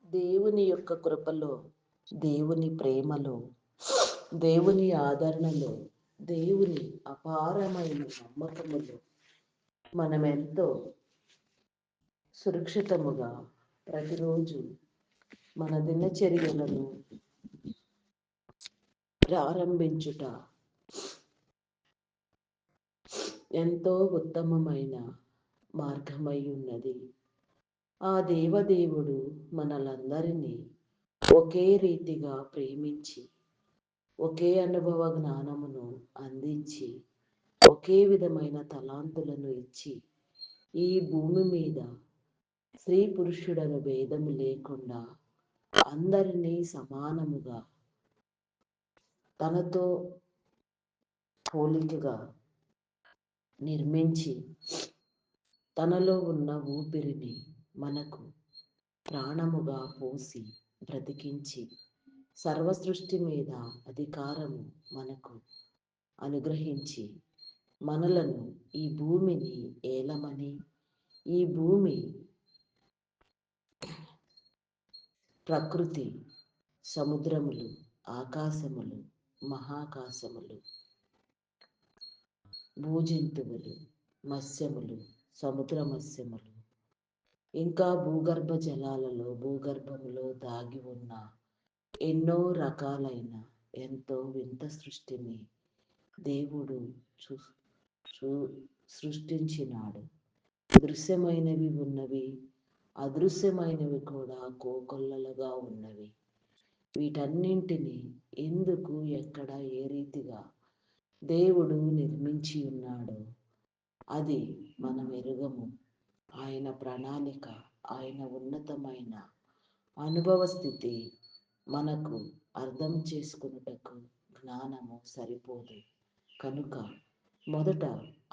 దేవుని యొక్క కృపలో, దేవుని ప్రేమలో, దేవుని ఆదరణలో, దేవుని అపారమైన నమ్మకములో మనమెంతో సురక్షితముగా ప్రతిరోజు మన దినచర్యలను ప్రారంభించుట ఎంతో ఉత్తమమైన మార్గమై ఉన్నది. ఆ దేవదేవుడు మనలందరినీ ఒకే రీతిగా ప్రేమించి, ఒకే అనుభవ జ్ఞానమును అందించి, ఒకే విధమైన తలాంతులను ఇచ్చి, ఈ భూమి మీద స్త్రీ పురుషుడను భేదము లేకుండా అందరినీ సమానముగా తనతో పోలికగా నిర్మించి, తనలో ఉన్న ఊపిరిని మనకు ప్రాణముగా పోసి బ్రతికించి, సర్వసృష్టి మీద అధికారము మనకు అనుగ్రహించి, మనలను ఈ భూమిని ఏలమని, ఈ భూమి ప్రకృతి, సముద్రములు, ఆకాశములు, మహాకాశములు, భూజంతువులు, మత్స్యములు, సముద్ర మత్స్యములు, ఇంకా భూగర్భ జలాలలో, భూగర్భములో దాగి ఉన్న ఎన్నో రకాలైన ఎంతో వింత సృష్టిని దేవుడు సృష్టించినాడు. దృశ్యమైనవి ఉన్నవి, అదృశ్యమైనవి కూడా కోకొల్లలుగా ఉన్నవి. వీటన్నింటినీ ఎందుకు, ఎక్కడ, ఏ రీతిగా దేవుడు నిర్మించి ఉన్నాడో అది మనం ఎరుగము. ఆయన ప్రణాళిక, ఆయన ఉన్నతమైన అనుభవ స్థితి మనకు అర్థం చేసుకున్నటకు జ్ఞానము సరిపోదు. కనుక మొదట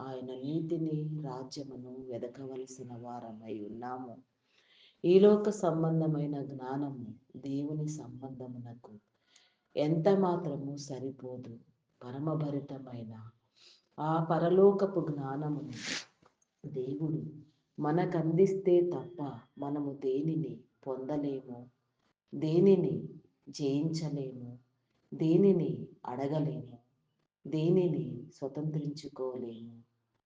ఆయన నీతిని, రాజ్యమును వెదకవలసిన వారమై ఉన్నాము. ఈ లోక సంబంధమైన జ్ఞానము దేవుని సంబంధమునకు ఎంత మాత్రము సరిపోదు. పరమభరితమైన ఆ పరలోకపు జ్ఞానమును దేవుడు మనకందిస్తే తప్ప మనము దేనిని పొందలేము, దేనిని జయించలేము, దేనిని అడగలేము, దేనిని స్వతంత్రించుకోలేము,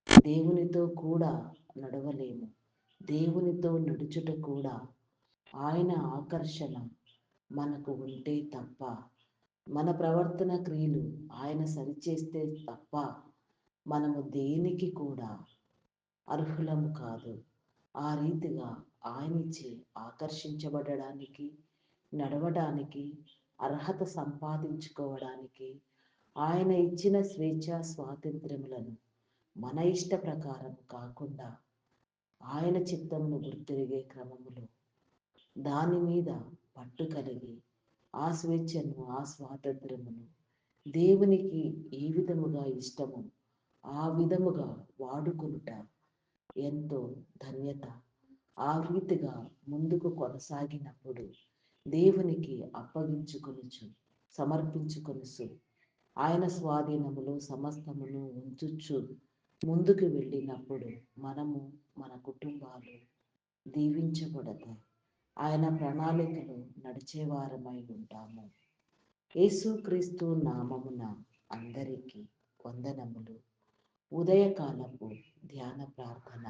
దేవునితో కూడా నడవలేము. దేవునితో నడుచుట కూడా ఆయన ఆకర్షణ మనకు ఉంటే తప్ప, మన ప్రవర్తన క్రియలు ఆయన సరిచేస్తే తప్ప మనము దేనికి కూడా అర్హులము కాదు. ఆ రీతిగా ఆయనచే ఆకర్షించబడడానికి, నడవడానికి, అర్హత సంపాదించుకోవడానికి ఆయన ఇచ్చిన స్వేచ్ఛ స్వాతంత్ర్యములను మన ఇష్ట ప్రకారం కాకుండా ఆయన చిత్తమును గుర్తిరిగే క్రమములో దాని మీద పట్టు కలిగి ఆ స్వేచ్ఛను, ఆ స్వాతంత్ర్యమును దేవునికి ఏ విధముగా ఇష్టమో ఆ విధముగా వాడుకొనుట ఎంతో ధన్యత. ఆ రీతిగా ముందుకు కొనసాగినప్పుడు దేవునికి అప్పగించుకొనుచు, సమర్పించుకొనుచు, ఆయన స్వాధీనములో సమస్తమును ఉంచుచు ముందుకు వెళ్ళినప్పుడు మనము, మన కుటుంబాలు దీవించబడతాయి. ఆయన ప్రణాళికలో నడిచేవారమై ఉంటాము. యేసుక్రీస్తు నామమున అందరికీ వందనములు. ఉదయకాలపు ధ్యాన ప్రార్థన.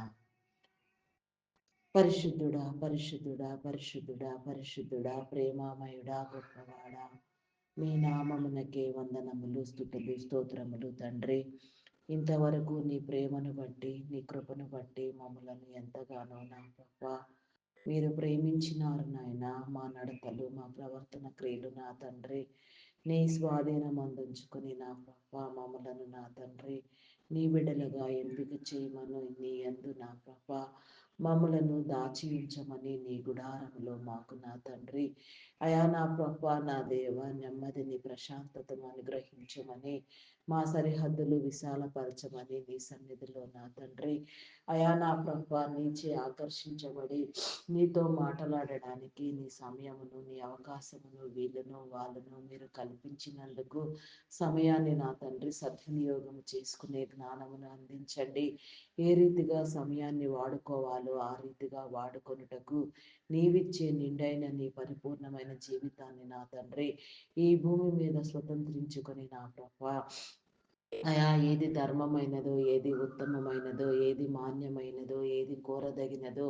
పరిశుద్ధుడా, పరిశుద్ధుడా, పరిశుద్ధుడా, పరిశుద్ధుడా, ప్రేమామయుడా, గొప్పవాడా, మీ నామమునకే వందనములు, స్తుతులు, స్తోత్రములు తండ్రి. ఇంతవరకు నీ ప్రేమను బట్టి, నీ కృపను బట్టి మమ్మలను ఎంతగానో నా ప్రభా మీరు ప్రేమించినారు నాయన. మా నడతలు, మా ప్రవర్తన క్రియలు నా తండ్రి నీ స్వాధీనం అందించుకుని నా ప్రభా మమ్మలను నా తండ్రి నీ బిడ్డలుగా ఎంపిక చేయమని నీ యందు నా ప్రభా మమ్మలను దాచి ఉంచమని నీ గుడారములో మాకు నా తండ్రి అయా నా ప్రభా నా దేవ నెమ్మదిని, ప్రశాంతతను అనుగ్రహించమని, మా సరిహద్దులు విశాలపరచమని నీ సన్నిధిలో నా తండ్రి అయా నా ప్రభా నీచే ఆకర్షించబడి నీతో మాట్లాడడానికి నీ సమయమును, నీ అవకాశమును, వీళ్ళను వాళ్ళను మీరు కల్పించినందుకు సమయాన్ని నా తండ్రి సద్వినియోగం చేసుకునే జ్ఞానమును అందించండి. ఏ రీతిగా సమయాన్ని వాడుకోవాలో ఆ రీతిగా వాడుకొనుటకు నీవిచ్చే నిండైన నీ పరిపూర్ణమైన జీవితాన్ని నా తండ్రి ఈ భూమి మీద స్వతంత్రించుకొని నా ప్రభా అయా ఏది ధర్మమైనదో, ఏది ఉత్తమమైనదో, ఏది మాన్యమైనదో, ఏది కోరదగినదో,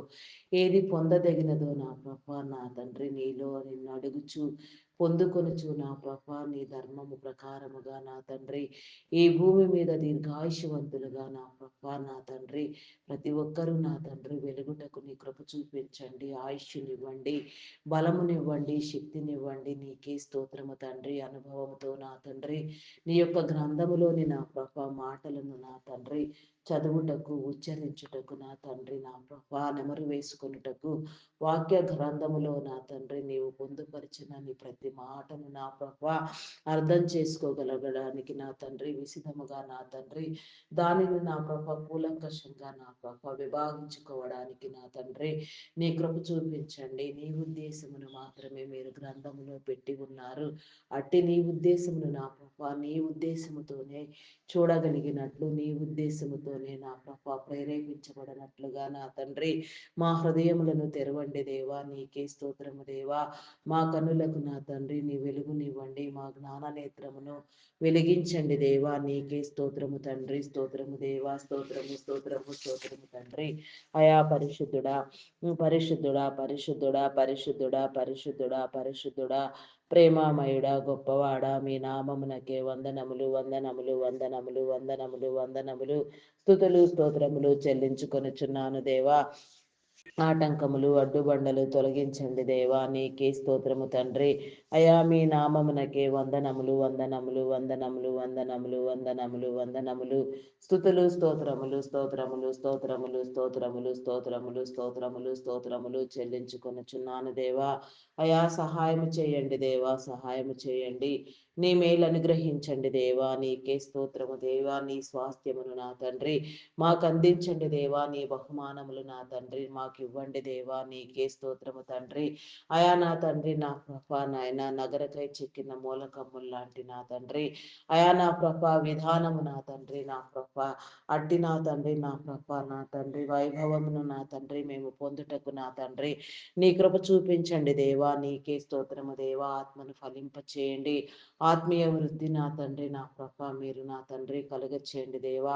ఏది పొందదగినదో నా ప్రభా నా తండ్రి నీలో నిన్ను అడుగుచు పొందుకొనుచు నా ప్రభా నీ ధర్మము ప్రకారముగా నా తండ్రి ఈ భూమి మీద దీర్ఘాయుషవంతులుగా నా ప్రభా నా తండ్రి ప్రతి ఒక్కరూ నా తండ్రి వెలుగుటకు నీ కృప చూపించండి, ఆయుష్నివ్వండి, బలమునివ్వండి, శక్తినివ్వండి. నీకే స్తోత్రము తండ్రి. అనుభవంతో నా తండ్రి నీ యొక్క గ్రంథములోని నా ప్రభ మాటలను నా తండ్రి చదువుటకు, ఉచ్చరించుటకు నా తండ్రి నా ప్రభా నెమరు వేసుకొనుటకు వాక్య గ్రంథములో నా తండ్రి నీవు పొందుపరిచిన నీ ప్రతి మాటను నా ప్రభా అర్థం చేసుకోగలగడానికి నా తండ్రి విసిదముగా నా తండ్రి దానిని నా ప్రభ కూలంకషంగా నా ప్రభ విభాగించుకోవడానికి నా తండ్రి నీ కృప చూపించండి. నీ ఉద్దేశమును మాత్రమే మీరు గ్రంథములో పెట్టి ఉన్నారు. అట్టి నీ ఉద్దేశమును నా ప్రభ నీ ఉద్దేశముతోనే చూడగలిగినట్లు, నీ ఉద్దేశముతోనే నా ప్రభ ప్రేరేపించబడినట్లుగా నా తండ్రి మా హృదయములను తెరవండి దేవా. నీకే స్తోత్రము దేవా. మా కన్నులకు నా తండ్రి నీ వెలుగునివ్వండి, మా జ్ఞాన నేత్రమును వెలిగించండి దేవా. నీకే స్తోత్రము తండ్రి. స్తోత్రము దేవా. స్తోత్రము స్తోత్రము స్తోత్రము తండ్రి. అయా పరిశుద్ధుడా, పరిశుద్ధుడా, పరిశుద్ధుడా, పరిశుద్ధుడా, పరిశుద్ధుడా, పరిశుద్ధుడా, ప్రేమామయుడా, గొప్పవాడా, మీ నామమునకే వందనములు, వందనములు, వందనములు, వందనములు, వందనములు, స్తుతులు స్తోత్రములు చెల్లించుకొనుచున్నాను దేవా. ఆటంకములు, అడ్డుబండలు తొలగించండి దేవా. నీకే స్తోత్రము తండ్రి. అయా మీ నామమునకే వందనములు, వందనములు, వందనములు, వందనములు, వందనములు, వందనములు, స్తుతులు స్తోత్రములు, స్తోత్రములు, స్తోత్రములు, స్తోత్రములు, స్తోత్రములు, స్తోత్రములు, స్తోత్రములు చెల్లించుకొనుచున్నాను దేవా. అయా సహాయము చేయండి దేవా, సహాయము చేయండి. నీ మేలు అనుగ్రహించండి దేవా. నీకే స్తోత్రము దేవా. నీ స్వాస్థ్యమును నా తండ్రి మాకు అందించండి దేవా. నీ బహుమానములు నా తండ్రి మాకు ఇవ్వండి దేవా. నీకే స్తోత్రము తండ్రి. అయా నా తండ్రి నా ప్రభ నాయన నగరకై చెక్కిన మూలకమ్ములు లాంటి నా తండ్రి అయా నా ప్రభ విధానము నా తండ్రి నా ప్రభ అట్టి నా తండ్రి నా ప్రభ నా తండ్రి వైభవమును నా తండ్రి మేము పొందుటకు నా తండ్రి నీ కృప చూపించండి దేవా. నీకే స్తోత్రము దేవా. ఆత్మను ఫలింప చేయండి. ఆత్మీయ వృద్ధి నా తండ్రి నా ప్రభ మీరు నా తండ్రి కలుగచేయండి దేవా.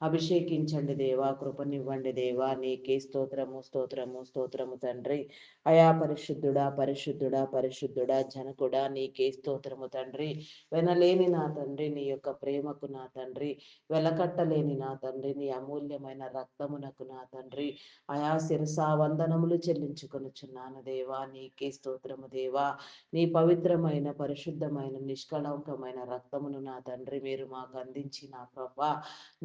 అభిషేకించండి దేవా. కృపనివ్వండి దేవా. నీకే స్తోత్రము స్తోత్రము స్తోత్రము తండ్రి. అయా పరిశుద్ధుడా, పరిశుద్ధుడా, పరిశుద్ధుడా, జనకుడా, నీకే స్తోత్రము తండ్రి. వెనలేని నా తండ్రి నీ యొక్క ప్రేమకు నా తండ్రి వెలకట్టలేని నా తండ్రి నీ అమూల్యమైన రక్తమునకు నా తండ్రి అయా శిరసా వందనములు చెల్లించుకొనుచున్నాను దేవా. నీకే స్తోత్రము దేవా. నీ పవిత్రమైన పరిశుద్ధమైన నిష్కళంకమైన రక్తమును నా తండ్రి మీరు మాకు అందించి నా ప్రభా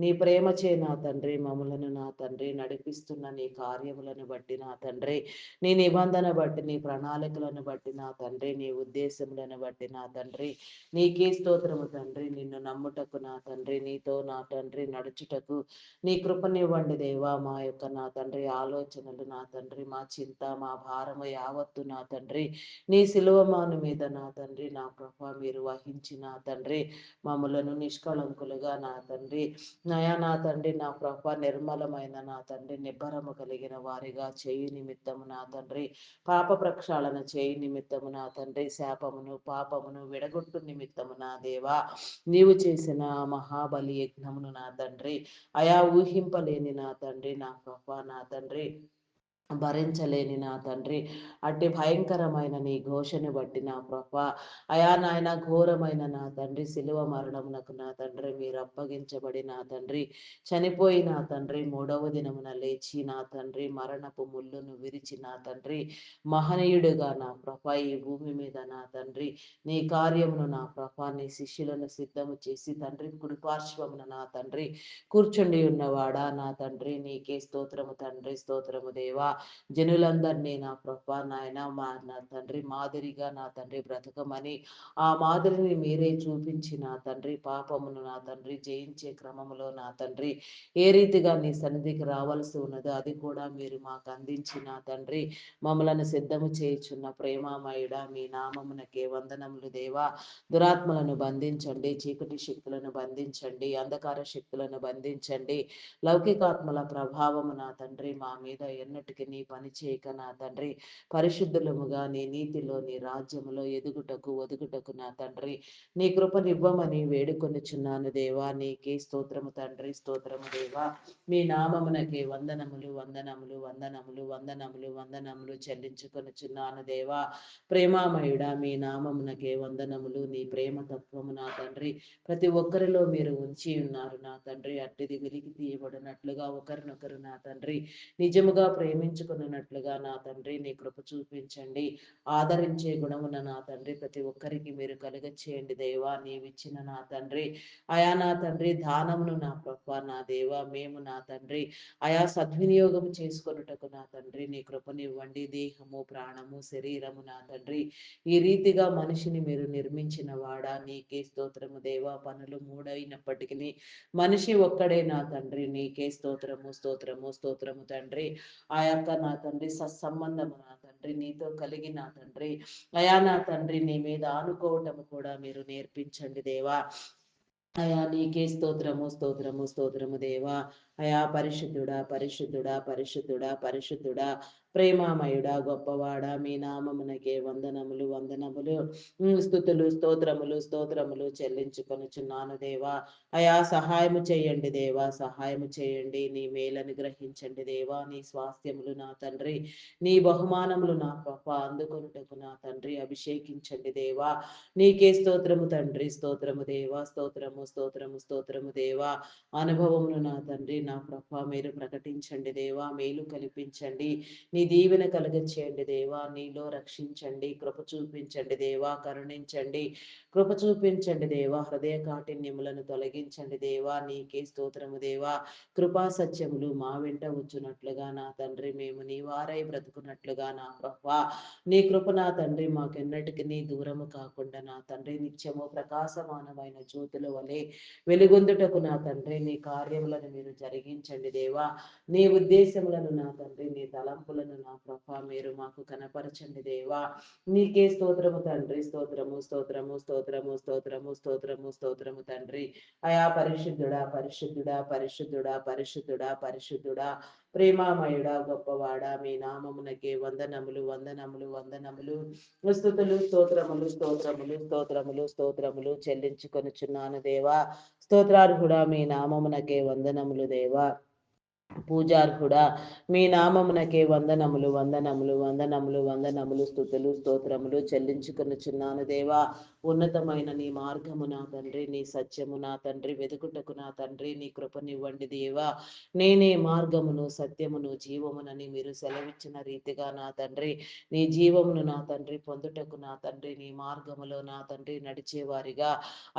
నీ ప్రేమచే నా తండ్రి మమ్ములను నా తండ్రి నడిపిస్తున్న నీ కార్యములను బట్టి నా తండ్రి నీ నిబంధన బట్టి, నీ ప్రణాళికలను బట్టి నా తండ్రి నీ ఉద్దేశములను బట్టి నా తండ్రి నీకే స్తోత్రము తండ్రి. నిన్ను నమ్ముటకు నా తండ్రి నీతో నా తండ్రి నడుచుటకు నీ కృపనివ్వండి దేవా. మా యొక్క నా తండ్రి ఆలోచనలు నా తండ్రి మా చింత మా భారము యావత్తు నా తండ్రి నీ శిలువమాను మీద నా తండ్రి నా ప్రభ మీరు వహించి నా తండ్రి మమ్ములను నిష్కళంకులుగా నా తండ్రి నయా నా తండ్రి నా ప్రభ నిర్మలమైన నా తండ్రి నిబ్బరము కలిగిన వారిగా చేయి నిమిత్తము నా తండ్రి పాప ప్రక్షాళన చేయి నిమిత్తము నా తండ్రి శాపమును పాపమును విడగొట్టు నిమిత్తము నా దేవా నీవు చేసిన మహాబలి యజ్ఞమును నా తండ్రి అయా ఊహింపలేని నా తండ్రి నా ప్రభ నా తండ్రి భరించలేని నా తండ్రి అట్టి భయంకరమైన నీ ఘోషను బట్టి నా ప్రభ అయా నాయన ఘోరమైన నా తండ్రి శిలువ మరణమునకు నా తండ్రి మీరు అప్పగించబడి నా తండ్రి చనిపోయి నా తండ్రి మూడవ దినమున లేచి నా తండ్రి మరణపు ముళ్ళును విరిచి నా తండ్రి మహనీయుడుగా నా ప్రభ ఈ భూమి మీద నా తండ్రి నీ కార్యమును నా ప్రభ నీ శిష్యులను సిద్ధము చేసి తండ్రి కుడిపార్శ్వమున నా తండ్రి కూర్చుండి ఉన్నవాడా నా తండ్రి నీకే స్తోత్రము తండ్రి. స్తోత్రము దేవా. జనులందరినీ నా ప్రభా నాయన మా నా తండ్రి మాదిరిగా నా తండ్రి బ్రతకమని ఆ మాదిరిని మీరే చూపించి నా తండ్రి పాపమును నా తండ్రి జయించే క్రమములో నా తండ్రి ఏ రీతిగా నీ సన్నిధికి రావాల్సి ఉన్నదో అది కూడా మీరు మాకు అందించి నా తండ్రి మమ్మలను సిద్ధము చేయుచున్న ప్రేమామయుడా మీ నామమునకే వందనములు దేవా. దురాత్మలను బంధించండి, చీకటి శక్తులను బంధించండి, అంధకార శక్తులను బంధించండి, లౌకికాత్మల ప్రభావము నా తండ్రి మా మీద ఎన్నటికీ ఎన్నటికి నీ పని చేయక నా తండ్రి పరిశుద్ధులముగా నీ నీతిలో నీ రాజ్యములో ఎదుగుటకు ఒదుగుటకు నా తండ్రి నీ కృపనివ్వమని వేడుకొనుచున్నాను దేవా. నీకే స్తోత్రము తండ్రి, స్తోత్రము దేవా. మీ నామమునకే వందనములు వందనములు వందనములు వందనములు వందనములు చెల్లించుకొనుచున్నాను దేవా. ప్రేమామయుడా మీ నామమునకే వందనములు. నీ ప్రేమ తత్వము నా తండ్రి ప్రతి ఒక్కరిలో మీరు ఉంచి ఉన్నారు నా తండ్రి. అట్టిది వెలికి తీయబడినట్లుగా ఒకరినొకరు నా తండ్రి నిజముగా ప్రేమించుకున్నట్లుగా నా తండ్రి నీ కృప చూపించండి. ఆదరించే గుణమున నా తండ్రి ప్రతి ఒక్కరికి మీరు కలుగ చేయండి దేవా. నీవిచ్చిన నా తండ్రి అయా నా తండ్రి దానమును నా ప్రభ నా దేవా మేము నా తండ్రి అయా సద్వినియోగం చేసుకొనుటకు నా తండ్రి నీ కృపనివ్వండి. దేహము ప్రాణము శరీరము నా తండ్రి ఈ రీతిగా మనిషిని మీరు నిర్మించిన వాడా. నీకే స్తోత్రము దేవా. పనులు మూడైనప్పటికీ మనిషి ఒక్కడే నా తండ్రి. నీకే స్తోత్రము స్తోత్రము స్తోత్రము తండ్రి. ఆ యొక్క నా తండ్రి సత్సంబంధము నా తండ్రి నీతో కలిగి నా తండ్రి అయా నా తండ్రి నీ మీద ఆనుకోవటము కూడా మీరు నేర్పించండి దేవా. అయా నీకే స్తోత్రము స్తోత్రము స్తోత్రము దేవా. అయా పరిశుద్ధుడా పరిశుద్ధుడా పరిశుద్ధుడా పరిశుద్ధుడా ప్రేమామయుడా గొప్పవాడా మీ నామమునకే వందనములు వందనములు స్థుతులు స్తోత్రములు స్తోత్రములు చెల్లించుకొనుచున్నాను దేవా. అయా సహాయము చేయండి దేవా, సహాయము చేయండి. నీ మేలను గ్రహించండి దేవా. నీ స్వాస్థ్యములు నా తండ్రి నీ బహుమానములు నా ప్రభ అందుకొనుటకు నా తండ్రి అభిషేకించండి దేవా. నీకే స్తోత్రము తండ్రి, స్తోత్రము దేవా, స్తోత్రము స్తోత్రము స్తోత్రము దేవా. అనుభవమును నా తండ్రి నా ప్రభ మీరు ప్రకటించండి దేవా. మేలు కల్పించండి. నీ దీవెన కలుగచేయండి దేవా. నీలో రక్షించండి. కృప చూపించండి దేవా. కరుణించండి. కృప చూపించండి దేవా. హృదయ కాఠిన్యములను తొలగించండి దేవా. నీకే స్తోత్రము దేవా. కృపా సత్యములు మా వెంట వచ్చునట్లుగా నా తండ్రి మేము నీ వారై బ్రతుకున్నట్లుగా నా ప్రభా నీ కృప నా తండ్రి మాకెన్నటికి నీ దూరము కాకుండా నా తండ్రి నిత్యము ప్రకాశమానమైన జ్యోతుల వలె వెలుగొందుటకు నా తండ్రి నీ కార్యములను మీరు జరిగించండి దేవా. నీ ఉద్దేశములను నా తండ్రి నీ తలంపులను నా ప్రభా మీరు మాకు కనపరచండి దేవా. నీకే స్తోత్రము తండ్రి, స్తోత్రము స్తోత్రము స్తోత్రము స్తోత్రము స్తోత్రము స్తోత్రము తండ్రి. అయా పరిశుద్ధుడా పరిశుద్ధుడా పరిశుద్ధుడా పరిశుద్ధుడా పరిశుద్ధుడా ప్రేమామయుడా గొప్పవాడా మీ నామమునకే వందనములు వందనములు వందనములు స్తుతులు స్తోత్రములు స్తోత్రములు స్తోత్రములు స్తోత్రములు చెల్లించుకొనుచున్నాను దేవా. స్తోత్రార్హుడా మీ నామమునకే వందనములు దేవా. పూజార్హుడా మీ నామమునకే వందనములు వందనములు వందనములు వందనములు స్థుతులు స్తోత్రములు చెల్లించుకొనుచున్నాను దేవా. ఉన్నతమైన నీ మార్గము నా తండ్రి నీ సత్యము నా తండ్రి వెతుకుటకు నా తండ్రి నీ కృపనివ్వండి దేవా. నేనే మార్గమును సత్యమును జీవమునని మీరు సెలవిచ్చిన రీతిగా నా తండ్రి నీ జీవమును నా తండ్రి పొందుటకు నా తండ్రి నీ మార్గములో నా తండ్రి నడిచేవారిగా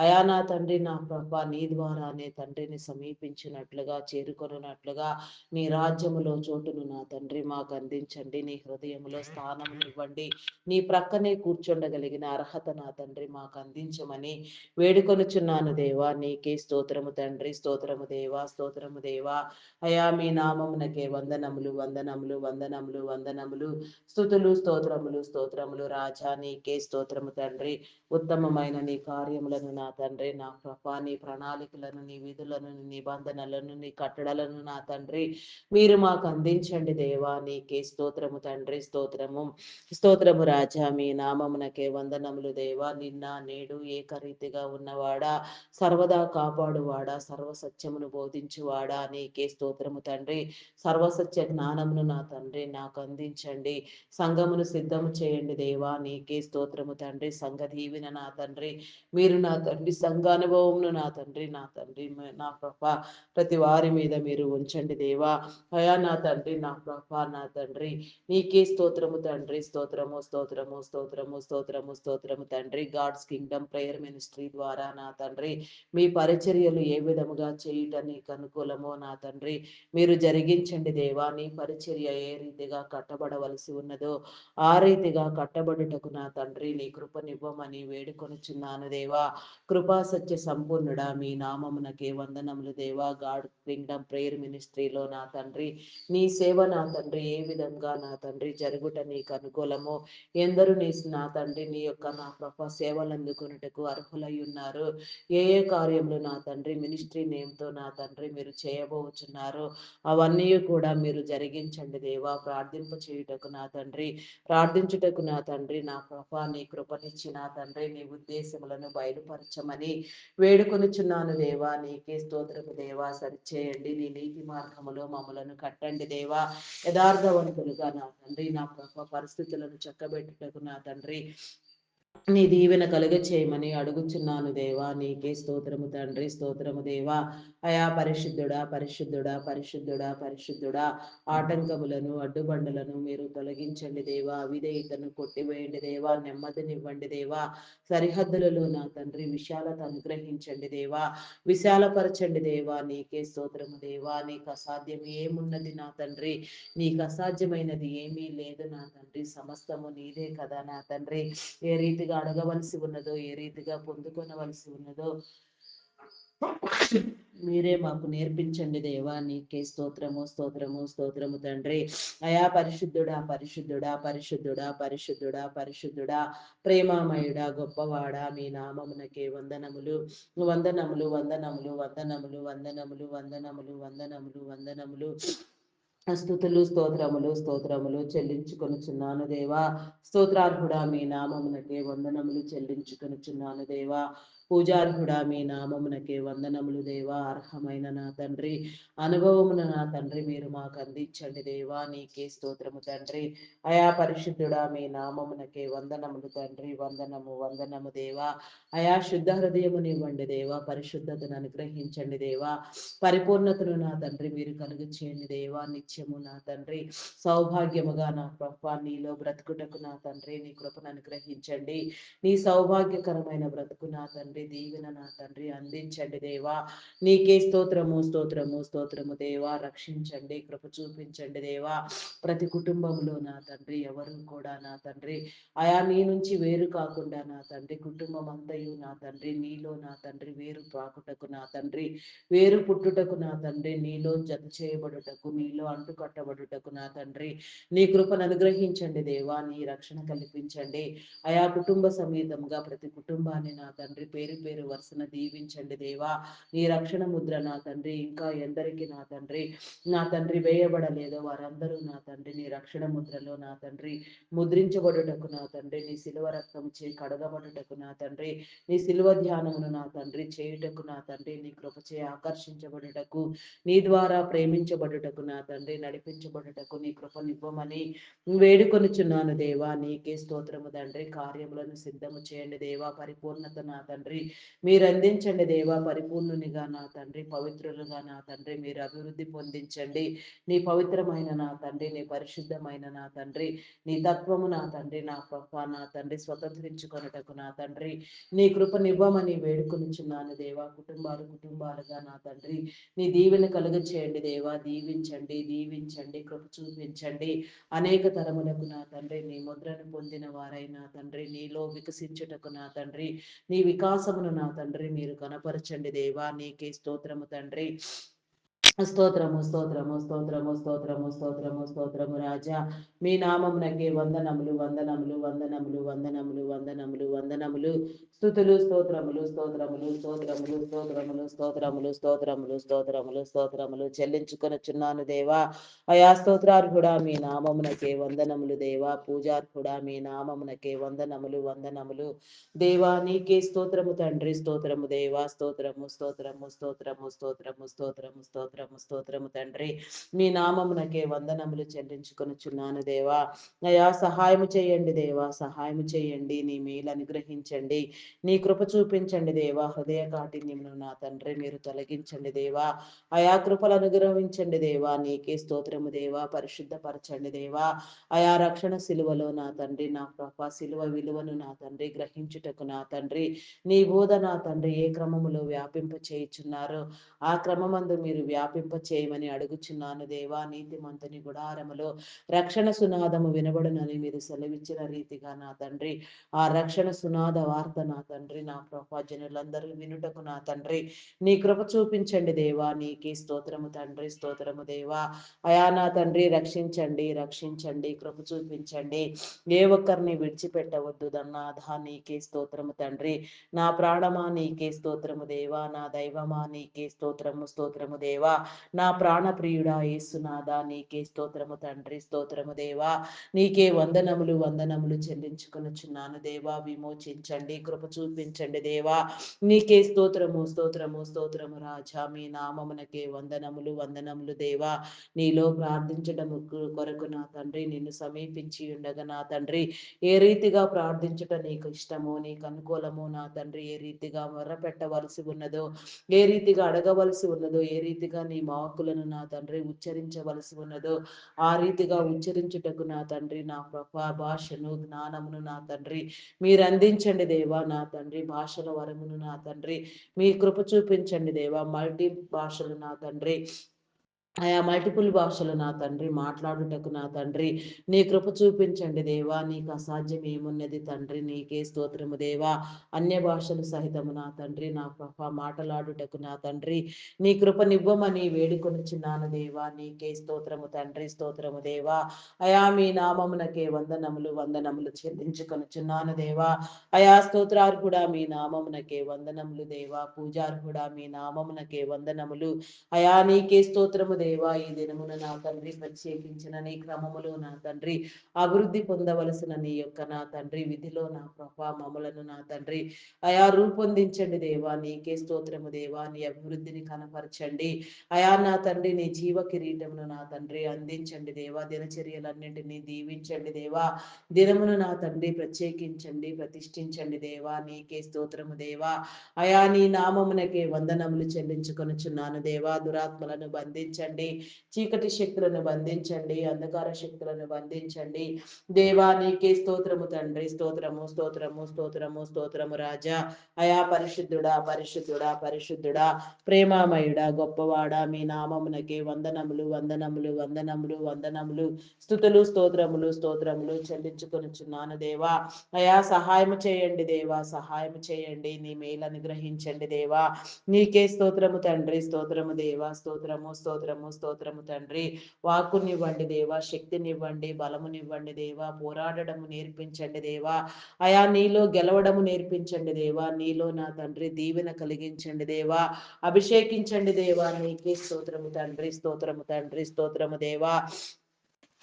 అయా నా తండ్రి నా ప్రభ నీ ద్వారానే తండ్రిని సమీపించినట్లుగా చేరుకొనున్నట్లుగా నీ రాజ్యములో చోటును నా తండ్రి మాకు అందించండి. నీ హృదయములో స్థానము ఇవ్వండి. నీ ప్రక్కనే కూర్చుండగలిగిన అర్హత నా తండ్రి మాకు అందించమని వేడుకొనుచున్నాను దేవా. నీకే స్తోత్రము తండ్రి, స్తోత్రము దేవా, స్తోత్రము దేవా. అయా మీ నామమునకే వందనములు వందనములు వందనములు వందనములు స్తుతులు స్తోత్రములు స్తోత్రములు రాజా. నీకే స్తోత్రము తండ్రి. ఉత్తమమైన నీ కార్యములను నా తండ్రి నా ప్రభా నీ ప్రణాళికలను నీ విధులను నీ నిబంధనలను నీ కట్టడలను నా తండ్రి మీరు మాకు అందించండి దేవా. నీకే స్తోత్రము తండ్రి, స్తోత్రము స్తోత్రము రాజా. మీ నామమునకే వందనములు దేవా. నిన్న నేడు ఏకరీతిగా ఉన్నవాడా, సర్వదా కాపాడువాడా, సర్వసత్యమును బోధించువాడా నీకే స్తోత్రము తండ్రి. సర్వసత్య జ్ఞానమును నా తండ్రి నాకు అందించండి. సంఘమును సిద్ధము చేయండి దేవా. నీకే స్తోత్రము తండ్రి. సంఘ దీవెన నా తండ్రి మీరు నా తండ్రి సంఘ అనుభవమును నా తండ్రి నా ప్రభ ప్రతి వారి మీద మీరు ఉంచండి దేవా. అయా నా తండ్రి నా ప్రభ నా తండ్రి నీకే స్తోత్రము తండ్రి. స్తోత్రము స్తోత్రము స్తోత్రము స్తోత్రము స్తోత్రము తండ్రి. గాడ్స్ కింగ్డమ్ ప్రేయర్ మినిస్ట్రీ ద్వారా నా తండ్రి మీ పరిచర్యలు ఏ విధముగా చేయటానికి అనుకూలమో నా తండ్రి మీరు జరిగించండి దేవా. నీ పరిచర్య ఏ రీతిగా కట్టబడవలసి ఉన్నదో ఆ రీతిగా కట్టబడుటకు నా తండ్రి నీ కృపనివ్వమని వేడుకొనుచున్నాను దేవా. కృపా సత్య సంపూర్ణుడా మీ నామమునకే వందనములు దేవా. గాడ్ కింగ్డమ్ ప్రేయర్ మినిస్ట్రీ మినిస్ట్రీలో నా తండ్రి నీ సేవ నా తండ్రి ఏ విధంగా నా తండ్రి జరుగుట నీకు అనుకూలమో, ఎందరూ నా తండ్రి నీ యొక్క నా ప్రభ సేవలు అందుకున్నటకు అర్హులై ఉన్నారు. ఏ ఏ కార్యములు నా తండ్రి మినిస్ట్రీ నేమ్తో నా తండ్రి మీరు చేయబోచున్నారు, అవన్నీ కూడా మీరు జరిగించండి దేవా. ప్రార్థింప చేయుటకు నా తండ్రి, ప్రార్థించుటకు నా తండ్రి నా ప్రభ నీ కృపనిచ్చి నా తండ్రి నీ ఉద్దేశములను బయలుపరచమని వేడుకొనుచున్నాను దేవా. నీకే స్తోత్రము దేవా. సరిచేయండి, నీ నీతి మార్గములో మమ్మలను కట్టండి దేవా. యథార్థవంతులుగా నా తండ్రి నా ప్రభ పరిస్థితులను చక్కబెట్టుటకు నా తండ్రి నీ దీవెన కలుగ చేయమని అడుగుచున్నాను దేవా. నీకే స్తోత్రము తండ్రి, స్తోత్రము దేవా. అయా పరిశుద్ధుడా, పరిశుద్ధుడా, పరిశుద్ధుడా, పరిశుద్ధుడా. ఆటంకములను అడ్డుబండలను మీరు తొలగించండి దేవా. అవిధేయతను కొట్టివేయండి దేవా. నెమ్మదినివ్వండి దేవా. సరిహద్దులలో నా తండ్రి విశాలత అనుగ్రహించండి దేవా. విశాలపరచండి దేవా. నీకే స్తోత్రము దేవా. నీకు అసాధ్యం ఏమున్నది నా తండ్రి, నీకు అసాధ్యమైనది ఏమీ లేదు నా తండ్రి. సమస్తము నీదే కదా నా తండ్రి. ఏ రీతిగా అడగవలసి ఉన్నదో, ఏ రీతిగా పొందుకొనవలసి ఉన్నదో మీరే మాకు నేర్పించండి దేవా. నీకే స్తోత్రము, స్తోత్రము, స్తోత్రము తండ్రి. అయా పరిశుద్ధుడా, పరిశుద్ధుడా, పరిశుద్ధుడా, పరిశుద్ధుడా, పరిశుద్ధుడా, ప్రేమామయుడా, గొప్పవాడా, మీ నామమునకే వందనములు, వందనములు, వందనములు, వందనములు, వందనములు, వందనములు, వందనములు, వందనములు. స్తుతులు స్తోత్రములు స్తోత్రములు చెల్లించుకొనుచున్నాను దేవా. స్తోత్రార్హుడా మీ నామమునకే వందనములు చెల్లించుకొనుచున్నాను దేవా. పూజార్హుడా మీ నామమునకే వందనములు దేవా. అర్హమైన నా తండ్రి, అనుభవమున నా తండ్రి మీరు మాకు అందించండి దేవా. నీకే స్తోత్రము తండ్రి. అయా పరిశుద్ధుడా మీ నామమునకే వందనములు తండ్రి. వందనము, వందనము దేవా. అయా శుద్ధ హృదయమునివ్వండి దేవా. పరిశుద్ధతను అనుగ్రహించండి దేవా. పరిపూర్ణతను నా తండ్రి మీరు కలుగు చేయండి దేవా. నిత్యము నా తండ్రి సౌభాగ్యముగా నా ప్రభా నీలో బ్రతుకుటకు నా తండ్రి నీ కృపను అనుగ్రహించండి. నీ సౌభాగ్యకరమైన బ్రతుకు నా తండ్రి దీవెన నా తండ్రి అందించండి దేవా. నీకే స్తోత్రము, స్తోత్రము, స్తోత్రము దేవా. రక్షించండి, కృప చూపించండి దేవా. ప్రతి కుటుంబంలో నా తండ్రి ఎవరు కూడా నా తండ్రి అయా నీ నుంచి వేరు కాకుండా నా తండ్రి కుటుంబం అంతయు నా తండ్రి నీలో నా తండ్రి వేరు పాకుటకు నా తండ్రి వేరు పుట్టుటకు నా తండ్రి నీలో జత చేయబడుటకు నీలో అంటుకట్టబడుటకు నా తండ్రి నీ కృపను అనుగ్రహించండి దేవా. నీ రక్షణ కల్పించండి. అయా కుటుంబ సమేతంగా ప్రతి కుటుంబాన్ని నా తండ్రి పేరు పేరు వరుసన దీవించండి దేవా. నీ రక్షణ ముద్ర నా తండ్రి ఇంకా ఎందరికి నా తండ్రి వేయబడలేదో వారందరూ నా తండ్రి నీ రక్షణ ముద్రలో నా తండ్రి ముద్రించబడుటకు నా తండ్రి నీ శిలువ రక్తం చే కడగబడుటకు నా తండ్రి నీ శిలువ ధ్యానమును నా తండ్రి చేయుటకు నా తండ్రి నీ కృపచే ఆకర్షించబడుటకు నీ ద్వారా ప్రేమించబడుటకు నా తండ్రి నడిపించబడుటకు నీ కృపనివ్వమని వేడుకొనుచున్నాను దేవా. నీకే స్తోత్రము తండ్రి. కార్యములను సిద్ధము చేయండి దేవా. పరిపూర్ణత నా తండ్రి మీరు అందించండి దేవా. పరిపూర్ణునిగా నా తండ్రి పవిత్రులుగా నా తండ్రి మీరు అభివృద్ధి పొందించండి. నీ పవిత్రమైన నా తండ్రి నీ పరిశుద్ధమైన నా తండ్రి నీ తత్వము నా తండ్రి నా ప్రభ నా తండ్రి స్వతంత్రించుకొనుటకు నా తండ్రి నీ కృపనివ్వమని వేడుకొనుచున్నాను దేవా. కుటుంబాలుగా నా తండ్రి నీ దీవెన కలుగ చేయండి దేవా. దీవించండి, దీవించండి, కృప చూపించండి. అనేక తరములకు నా తండ్రి నీ ముద్రను పొందిన వారైన తండ్రి నీలో వికసించుటకు నా తండ్రి నీ వికాసమును నా తండ్రి మీరు కనపరచండి దేవా. నీకే స్తోత్రము తండ్రి. స్తోత్రము, స్తోత్రము, స్తోత్రము, స్తోత్రము, స్తోత్రము, స్తోత్రము రాజా. మీ నామమునకే వందనములు, వందనములు, వందనములు, వందనములు, వందనములు, వందనములు. స్తుతులు స్తోత్రములు, స్తోత్రములు, స్తోత్రములు, స్తోత్రములు, స్తోత్రములు, స్తోత్రములు, స్తోత్రములు, స్తోత్రములు చెల్లించుకొనుచున్నాను దేవా. అయా స్తోత్రార్హుడా మీ నామమునకే వందనములు దేవా. పూజార్హుడా మీ నామమునకే వందనములు, వందనములు దేవా. నీకే స్తోత్రము తండ్రి. స్తోత్రము దేవా. స్తోత్రము, స్తోత్రము, స్తోత్రము, స్తోత్రము, స్తోత్రము, స్తోత్రము, స్తోత్రము తండ్రి. మీ నామమునకే వందనములు చెల్లించుకొనుచున్నాను దేవా. అయా సహాయము చేయండి దేవా. సహాయము చేయండి. నీ మేలు అనుగ్రహించండి. నీ కృప చూపించండి దేవా. హృదయ కాఠిన్యమును నా తండ్రి మీరు తొలగించండి దేవా. అయా కృపలు అనుగ్రహించండి దేవా. నీకే స్తోత్రము దేవా. పరిశుద్ధపరచండి దేవా. అయా రక్షణ సిలువలో నా తండ్రి నా ప్రభ సిలువ విలువను నా తండ్రి గ్రహించుటకు నా తండ్రి నీ బోధ నా తండ్రి ఏ క్రమములో వ్యాపింప చేయుచున్నారో ఆ క్రమమందు మీరు వ్యాపింప చేయమని అడుగుచున్నాను దేవా. నీతిమంతుని గుడారములో రక్షణ సునాదము వినబడునని మీరు సెలవిచ్చిన రీతిగా నా తండ్రి ఆ రక్షణ సునాద వార్త నా తండ్రి నా ప్రభా జనులందరూ వినుటకు నా తండ్రి నీ కృప చూపించండి దేవా. నీకే స్తోత్రము తండ్రి, స్తోత్రము దేవా. అయా నా తండ్రి రక్షించండి, రక్షించండి, కృప చూపించండి. ఏ ఒక్కరిని విడిచిపెట్టవద్దు దన్నాథ. నీకే స్తోత్రము తండ్రి. నా ప్రాణమా నీకే స్తోత్రము దేవా. నా దైవమా నీకే స్తోత్రము, స్తోత్రము దేవా. నా ప్రాణ ప్రియుడా యేసునాథ నీకే స్తోత్రము తండ్రి, స్తోత్రము దేవా. నీకే వందనములు, వందనములు చెల్లించుకొనుచున్నాను దేవా. విమోచించండి, కృప చూపించండి దేవా. నీకే స్తోత్రము, స్తోత్రము, స్తోత్రము రాజా. మీ నామమునకే వందనములు, వందనములు దేవా. నీలో ప్రార్థించడము కొరకు నా తండ్రి నిన్ను సమీపించి ఉండగా నా తండ్రి ఏ రీతిగా ప్రార్థించుట నీకు ఇష్టమో, నీకు అనుకూలమో నా తండ్రి, ఏ రీతిగా మొర్రపెట్టవలసి ఉన్నదో, ఏ రీతిగా అడగవలసి ఉన్నదో, ఏ రీతిగా నీ వాక్కులను నా తండ్రి ఉచ్చరించవలసి ఉన్నదో ఆ రీతిగా ఉచ్చరించుటకు నా తండ్రి నా భాషను జ్ఞానమును నా తండ్రి మీరు అందించండి దేవా. నా తండ్రి భాషల వరమును నా తండ్రి మీ కృప చూపించండి దేవా. మల్టీ భాషలు నా తండ్రి ఆయా మల్టిపుల్ భాషలు నా తండ్రి మాట్లాడుటకు నా తండ్రి నీ కృప చూపించండి దేవా. నీకు అసాధ్యం ఏమున్నది తండ్రి. నీకే స్తోత్రము దేవా. అన్య భాషలు సహితము నా తండ్రి నా ప్రభ మాట్లాడుటకు నా తండ్రి నీ కృపనివ్వమని వేడుకొనుచున్నాను దేవా. నీకే స్తోత్రము తండ్రి, స్తోత్రము దేవా. అయా మీ నామమునకే వందనములు, వందనములు చెల్లించుకొనుచున్నాను దేవా. అయా స్తోత్రార్హుడా మీ నామమునకే వందనములు దేవా. పూజార్హుడా మీ నామమునకే వందనములు. అయా నీకే స్తోత్రము దేవా. ఈ దినమున నా తండ్రి ప్రత్యేకించిన నీ క్రమములో నా తండ్రి అభివృద్ధి పొందవలసిన నీ యొక్క నా తండ్రి విధిలో నా ప్రభా మమ్మలను నా తండ్రి అయా రూపొందించండి దేవా. నీకే స్తోత్రము దేవా. నీ అభివృద్ధిని కనపరచండి అయా నా తండ్రి. నీ జీవ కిరీటమును నా తండ్రి అందించండి దేవా. దినచర్యలన్నింటినీ దీవించండి దేవా. దినమును నా తండ్రి ప్రత్యేకించండి, ప్రతిష్ఠించండి దేవా. నీకే స్తోత్రము దేవా. అయా నీ నామమునకే వందనములు చెల్లించుకొనుచున్నాను దేవా. దురాత్మలను బంధించండి, చీకటి శక్తులను బంధించండి, అంధకార శక్తులను బంధించండి దేవా. నీకే స్తోత్రము తండ్రి, స్తోత్రము, స్తోత్రము, స్తోత్రము, స్తోత్రము రాజా. అయా పరిశుద్ధుడా, పరిశుద్ధుడా, పరిశుద్ధుడా, ప్రేమామయుడా, గొప్పవాడా, మీ నామమునకే వందనములు, వందనములు, వందనములు, వందనములు, స్తుతులు, స్తోత్రములు, స్తోత్రములు చెల్లించుకొనుచున్నాను దేవా. అయా సహాయం చేయండి దేవా, సహాయం చేయండి. నీ మేలు అనుగ్రహించండి దేవా. నీకే స్తోత్రము తండ్రి, స్తోత్రము దేవా. స్తోత్రము, స్తోత్రము, స్తోత్రము తండ్రి. వాక్కునివ్వండి దేవా, శక్తినివ్వండి, బలమునివ్వండి దేవా. పోరాడడము నేర్పించండి దేవా. అయా నీలో గెలవడము నేర్పించండి దేవా. నీలో నా తండ్రి దీవెన కలిగించండి దేవా. అభిషేకించండి దేవా. నీకే స్తోత్రము తండ్రి, స్తోత్రము తండ్రి, స్తోత్రము దేవా.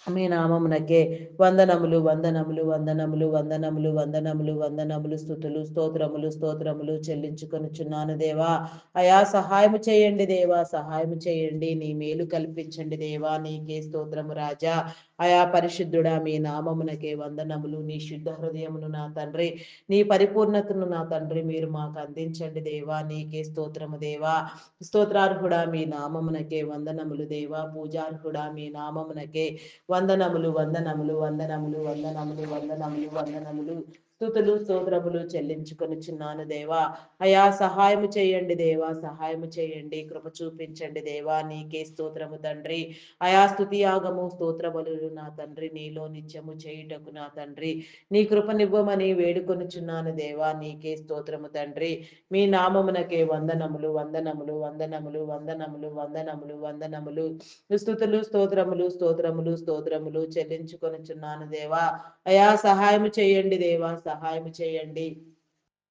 మీ నామమునకే వందనములు, వందనములు, వందనములు, వందనములు, వందనములు, వందనములు, స్తుతులు, స్తోత్రములు, స్తోత్రములు చెల్లించుకొనుచున్నాను దేవా. అయా సహాయము చేయండి దేవా, సహాయము చేయండి. నీ మేలు కల్పించండి దేవా. నీకే స్తోత్రము రాజా. అయా పరిశుద్ధుడా మీ నామమునకే వందనములు. నీ శుద్ధ హృదయమును నా తండ్రి, నీ పరిపూర్ణతను నా తండ్రి మీరు మాకు అందించండి దేవా. నీకే స్తోత్రము దేవా. స్తోత్రార్హుడా మీ నామమునకే వందనములు దేవా. పూజార్హుడా మీ నామమునకే వందనములు, వందనములు, వందనములు, వందనములు, వందనములు, వందనములు, స్తుతులు, స్తోత్రములు చెల్లించుకొనుచున్నాను దేవా. అయా సహాయము చేయండి దేవా, సహాయము చేయండి, కృప చూపించండి దేవా. నీకే స్తోత్రము తండ్రి. అయా స్తుతి యాగము, స్తోత్రములు నా తండ్రి నీలో నిత్యము చేయుటకు నా తండ్రి నీ కృపనివ్వమని వేడుకొనుచున్నాను దేవా. నీకే స్తోత్రము తండ్రి. మీ నామమునకే వందనములు, వందనములు, వందనములు, వందనములు, వందనములు, వందనములు, స్తుతులు, స్తోత్రములు, స్తోత్రములు, స్తోత్రములు చెల్లించుకొనుచున్నాను దేవా. అయా సహాయము చేయండి దేవా, సహాయము చేయండి.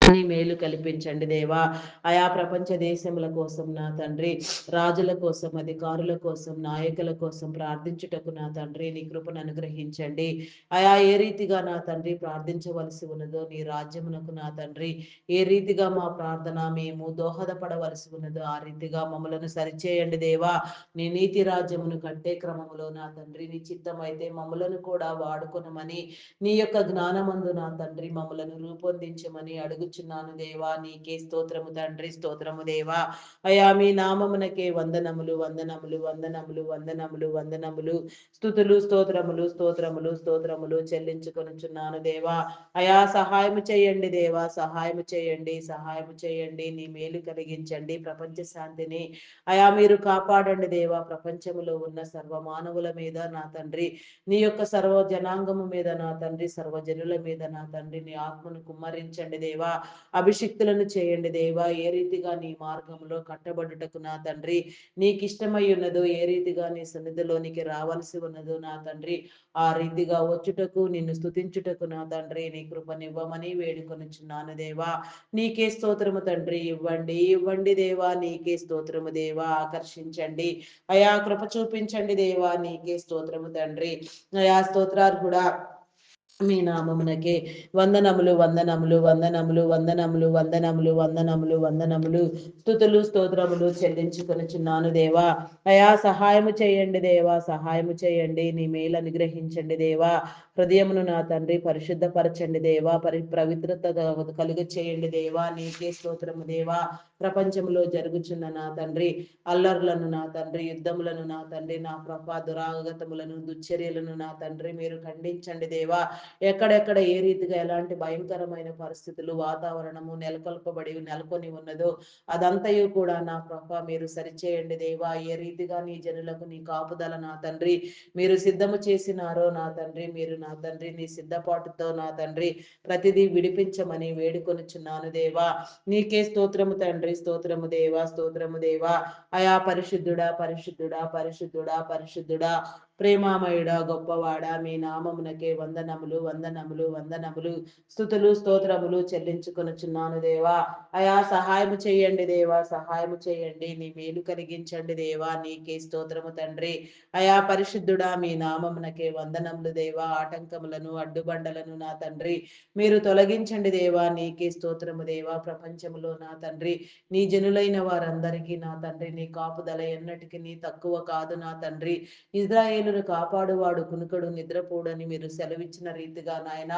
నీ మేలు కల్పించండి దేవా. ఆయా ప్రపంచ దేశముల కోసం నా తండ్రి, రాజుల కోసం, అధికారుల కోసం, నాయకుల కోసం ప్రార్థించుటకు నా తండ్రి నీ కృపను అనుగ్రహించండి. ఆయా ఏ రీతిగా నా తండ్రి ప్రార్థించవలసి ఉన్నదో నీ రాజ్యమునకు నా తండ్రి ఏ రీతిగా మా ప్రార్థన మేము దోహదపడవలసి ఉన్నదో ఆ రీతిగా మమ్మలను సరిచేయండి దేవా. నీ నీతి రాజ్యమును కట్టే క్రమములో నా తండ్రి నీ చిత్తమైతే మమ్మలను కూడా వాడుకొనమని నీ యొక్క జ్ఞానమందు నా తండ్రి మమ్మలను రూపొందించమని అడుగుచు కొనుచున్నాను దేవా, నీకే స్తోత్రము తండ్రి, స్తోత్రము దేవా. అయా మీ నామమునకే వందనములు, వందనములు, వందనములు, వందనములు, వందనములు, స్తుతులు, స్తోత్రములు, స్తోత్రములు, స్తోత్రములు చెల్లించుకొనుచున్నాను దేవా. అయా సహాయము చేయండి దేవా, సహాయము చేయండి, సహాయము చేయండి, నీ మేలు కలిగించండి, ప్రపంచ శాంతిని అయా మీరు కాపాడండి దేవా. ప్రపంచములో ఉన్న సర్వ మానవుల మీద నా తండ్రి, నీ యొక్క సర్వ జనాంగము మీద నా తండ్రి, సర్వజనుల మీద నా తండ్రి, నీ ఆత్మను కుమ్మరించండి దేవా. అభిషిక్తులను చేయండి దేవా. ఏ రీతిగా నీ మార్గంలో కట్టబడుటకు నా తండ్రి నీకు ఇష్టమై ఉన్నదో, ఏ రీతిగా నీ సన్నిధిలోనికి రావాల్సి ఉన్నదో నా తండ్రి, ఆ రీతిగా వచ్చుటకు, నిన్ను స్తుతించుటకు నా తండ్రి నీ కృపనివ్వమని వేడుకొనుచున్నాను దేవా. నీకే స్తోత్రము తండ్రి, ఇవ్వండి ఇవ్వండి దేవా, నీకే స్తోత్రము దేవా. ఆకర్షించండి అయా, కృప చూపించండి దేవా, నీకే స్తోత్రము తండ్రి. అయా స్తోత్రార్హుడా, మీ నామమునకే వందనములు, వందనములు, వందనములు, వందనములు, వందనములు, వందనములు, వందనములు, స్తుతులు, స్తోత్రములు చెల్లించుకొనుచున్నాను దేవా. అయా సహాయము చేయండి దేవా, సహాయము చేయండి, నీ మేలు అనుగ్రహించండి దేవా. హృదయమును నా తండ్రి పరిశుద్ధపరచండి దేవా, పవిత్రత కలుగ చేయండి దేవా, నీకే స్తోత్రము దేవా. ప్రపంచంలో జరుగుచున్న నా తండ్రి అల్లర్లను నా తండ్రి, యుద్ధములను నా తండ్రి, నా ప్రభా దురాగతములను, దుశ్చర్యలను నా తండ్రి మీరు ఖండించండి దేవా. ఎక్కడెక్కడ ఏ రీతిగా ఎలాంటి భయంకరమైన పరిస్థితులు, వాతావరణము నెలకొని ఉన్నదో అదంతయు కూడా నా ప్రభా మీరు సరిచేయండి దేవా. ఏ రీతిగా నీ జనులకు నీ కాపుదల నా తండ్రి మీరు సిద్ధము చేసినారో నా తండ్రి, మీరు నా తండ్రి నీ సిద్ధపాటుతో నా తండ్రి ప్రతిదీ విడిపించమని వేడుకొనుచున్నాను దేవా. నీకే స్తోత్రము తండ్రి, స్తోత్రము దేవా, స్తోత్రము దేవా. అయా పరిశుద్ధుడా, పరిశుద్ధుడా, పరిశుద్ధుడా, పరిశుద్ధుడా, ప్రేమామయుడా, గొప్పవాడా, మీ నామమునకే వందనములు, వందనములు, వందనములు, స్తుతులు, స్తోత్రములు చెల్లించుకొనుచున్నాను దేవా. అయా సహాయము చేయండి దేవా, సహాయము చేయండి, నీ మేలు కలిగించండి దేవా, నీకే స్తోత్రము తండ్రి. అయా పరిశుద్ధుడా, మీ నామమునకే వందనములు దేవా. ఆటంకములను, అడ్డుబండలను నా తండ్రి మీరు తొలగించండి దేవా, నీకే స్తోత్రము దేవా. ప్రపంచములో నా తండ్రి నీ జనులైన వారందరికీ నా తండ్రి నీ కాపుదల ఎన్నటికి నీ తక్కువ కాదు నా తండ్రి. ఇజ్రాయేలును కాపాడువాడు కునుకడు నిద్రపోడని మీరు సెలవిచ్చిన రీతిగా నాయన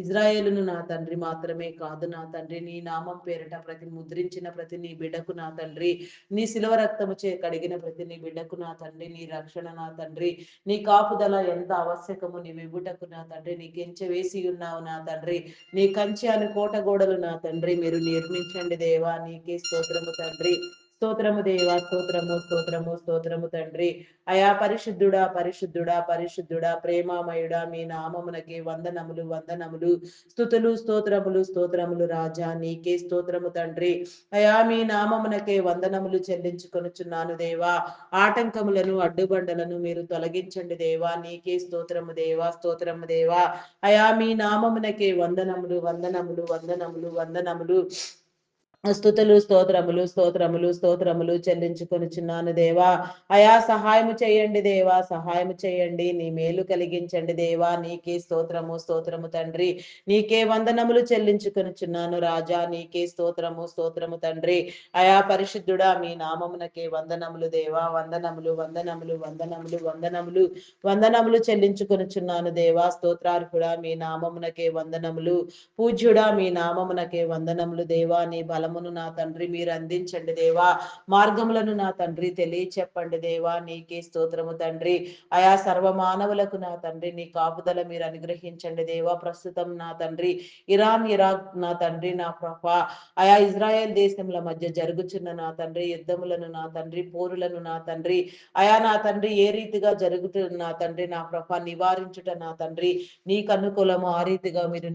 ఇజ్రాయేలును నా తండ్రి మాత్రమే కాదు నా తండ్రి, నీ నామం పేరిట ప్రతి ముద్రించిన ప్రతి నీ బిడ్డకు నా తండ్రి, నీ శిలువ రక్తము చే కడిగిన ప్రతి నీ బిడ్డకు నా తండ్రి నీ రక్షణ నా తండ్రి, నీ కాపుదల ఎంత ఆవశ్యకము నీ విభుటకు నా తండ్రి, నీ కంచె వేసి ఉన్నావు నా తండ్రి, నీ కంచె అని కోట గోడలు నా తండ్రి మీరు నిర్మించండి దేవా, నీకే స్తోత్రము తండ్రి. స్తోత్రము దేవా, స్తోత్రము, స్తోత్రము, స్తోత్రము తండ్రి. అయా పరిశుద్ధుడా, పరిశుద్ధుడా, పరిశుద్ధుడా, ప్రేమామయుడా, మీ నామమునకే వందనములు, వందనములు, స్తుతులు, స్తోత్రములు, స్తోత్రములు రాజా, నీకే స్తోత్రము తండ్రి. అయా మీ నామమునకే వందనములు చెల్లించుకొనుచున్నాను దేవా. ఆటంకములను, అడ్డుబండలను మీరు తొలగించండి దేవా, నీకే స్తోత్రము దేవా, స్తోత్రము దేవా. అయా మీ నామమునకే వందనములు, వందనములు, వందనములు, వందనములు, స్తుతులు, స్తోత్రములు, స్తోత్రములు, స్తోత్రములు చెల్లించుకొనుచున్నాను దేవా. అయా సహాయము చేయండి దేవా, సహాయము చేయండి, నీ మేలు కలిగించండి దేవా, నీకే స్తోత్రము, స్తోత్రము తండ్రి. నీకే వందనములు చెల్లించుకొనుచున్నాను రాజా, నీకే స్తోత్రము, స్తోత్రము తండ్రి. అయా పరిశుద్ధుడా, మీ నామమునకే వందనములు దేవా, వందనములు, వందనములు, వందనములు, వందనములు, వందనములు చెల్లించుకొనుచున్నాను దేవా. స్తోత్రార్హుడా, మీ నామమునకే వందనములు. పూజ్యుడా, మీ నామమునకే వందనములు దేవా. నీ బలమును నా తండ్రి మీరు అందించండి దేవా. మార్గములను నా తండ్రి తెలియచెప్పండి దేవా, నీకే స్తోత్రము తండ్రి. అయా సర్వ మానవులకు నా తండ్రి నీ కాపుదల మీరు అనుగ్రహించండి దేవా. ప్రస్తుతం నా తండ్రి ఇరాన్, ఇరాక్ నా తండ్రి నా ప్రభా, అయా ఇజ్రాయెల్ దేశముల మధ్య జరుగుచున్న నా తండ్రి యుద్ధములను నా తండ్రి, పోరులను నా తండ్రి, అయా నా తండ్రి ఏ రీతిగా జరుగుతున్న నా తండ్రి నా ప్రభా నివారించుట నా తండ్రి నీకు అనుకూలము. ఆ రీతిగా మీరు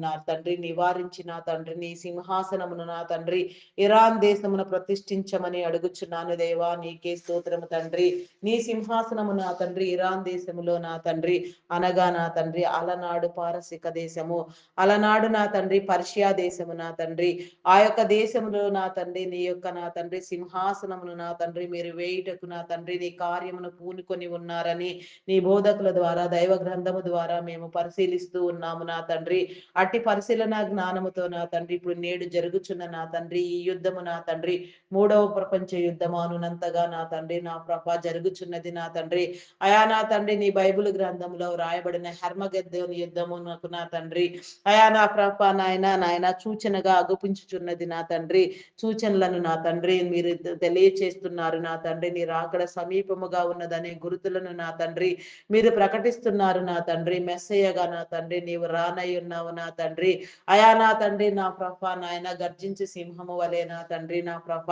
నా తండ్రి నివారించి నా తండ్రి నీ సింహాసనమును నా తండ్రి ఇరాన్ దేశమును ప్రతిష్ఠించమని అడుగుచున్నాను దేవా, నీకే స్తోత్రము తండ్రి. నీ సింహాసనము నా తండ్రి ఇరాన్ దేశములో నా తండ్రి అనగా నా తండ్రి అలనాడు పారసిక దేశము, అలనాడు నా తండ్రి పర్షియా దేశము నా తండ్రి, ఆ యొక్క దేశములో నా తండ్రి నీ యొక్క నా తండ్రి సింహాసనమును నా తండ్రి మీరు వేయుటకు నా తండ్రి నీ కార్యమును పూనుకొని ఉన్నారని నీ బోధకుల ద్వారా దైవ గ్రంథము ద్వారా మేము పరిశీలిస్తూ ఉన్నాము నా తండ్రి. అట్టి పరిశీలన జ్ఞానముతో నా తండ్రి ఇప్పుడు నేడు జరుగుచున్న నా తండ్రి ఈ యుద్ధము నా తండ్రి మూడవ ప్రపంచ యుద్ధము అనునంతగా నా తండ్రి నా ప్రభ జరుగుచున్నది నా తండ్రి. అయా నా తండ్రి నీ బైబిల్ గ్రంథంలో రాయబడిన హెర్మగెద్దోని యుద్ధము నాకు నా తండ్రి అయా నా ప్రభ నాయన సూచనగా అగుపించుచున్నది నా తండ్రి. సూచనలను నా తండ్రి మీరు తెలియచేస్తున్నారు నా తండ్రి. నీ రాకడ సమీపముగా ఉన్నదనే గురుతులను నా తండ్రి మీరు ప్రకటిస్తున్నారు నా తండ్రి. మెస్సయ్యగా నా తండ్రి నీవు రానై ఉన్నావు నా తండ్రి. అయా నా తండ్రి నా ప్రభ నాయన గర్జించి సింహము వలె నా తండ్రి నా ప్రభ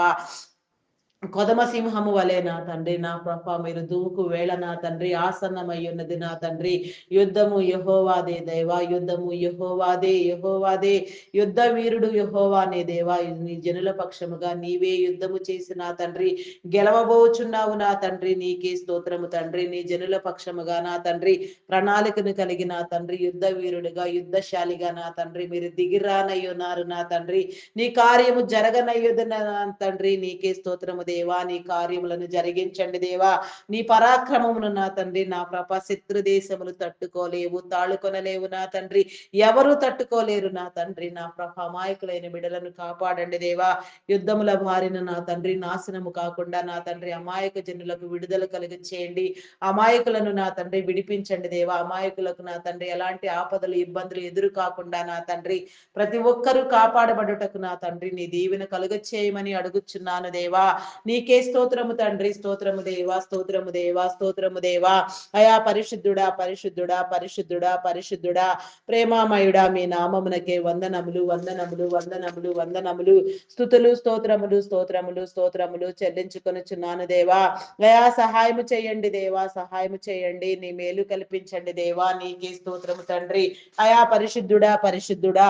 కొదమ సింహము వలె నా తండ్రి నా ప్రభ మీరు దూకు వేళ నా తండ్రి ఆసన్నమై ఉన్నది నా తండ్రి. యుద్ధము యెహోవాదే దేవా, యుద్ధము యెహోవాదే, యెహోవాదే యుద్ధ వీరుడు యెహోవానే దేవా. నీ జనుల పక్షముగా నీవే యుద్ధము చేసి నా తండ్రి గెలవబోచున్నావు నా తండ్రి. నీకే స్తోత్రము తండ్రి. నీ జనుల పక్షముగా నా తండ్రి ప్రణాళికను కలిగి నా తండ్రి యుద్ధ వీరుడుగా యుద్ధశాలిగా నా తండ్రి మీరు దిగిరానయ్యున్నారు నా తండ్రి. నీ కార్యము జరగనయ్యుదు నా తండ్రి. నీకే స్తోత్రము దేవా. నీ కార్యములను జరిగించండి దేవా. నీ పరాక్రమమును నా తండ్రి నా ప్రభ శత్రు దేశములు తట్టుకోలేవు, తాళుకొనలేవు నా తండ్రి. ఎవరు తట్టుకోలేరు నా తండ్రి నా ప్రభ. అమాయకులైన బిడలను కాపాడండి దేవా. యుద్ధముల బారిన నా తండ్రి నాశనము కాకుండా నా తండ్రి అమాయక జనులకు విడుదల కలిగి చేయండి. అమాయకులను నా తండ్రి విడిపించండి దేవా. అమాయకులకు నా తండ్రి ఎలాంటి ఆపదలు ఇబ్బందులు ఎదురు కాకుండా నా తండ్రి ప్రతి ఒక్కరూ కాపాడబడుటకు నా తండ్రి నీ దీవెన కలుగ చేయమని అడుగుచున్నాను దేవా. నీకే స్తోత్రము తండ్రి. స్తోత్రము దేవా, స్తోత్రము దేవా, స్తోత్రము దేవా. అయా పరిశుద్ధుడా, పరిశుద్ధుడా, పరిశుద్ధుడా, పరిశుద్ధుడా, ప్రేమామయుడా మీ నామమునకే వందనములు, వందనములు, వందనములు, వందనములు, స్తుతులు, స్తోత్రములు, స్తోత్రములు, స్తోత్రములు చెల్లించుకొనుచున్నాను దేవా. అయా సహాయము చేయండి దేవా, సహాయము చేయండి. నీ మేలు కల్పించండి దేవా. నీకే స్తోత్రము తండ్రి. అయా పరిశుద్ధుడా, పరిశుద్ధుడా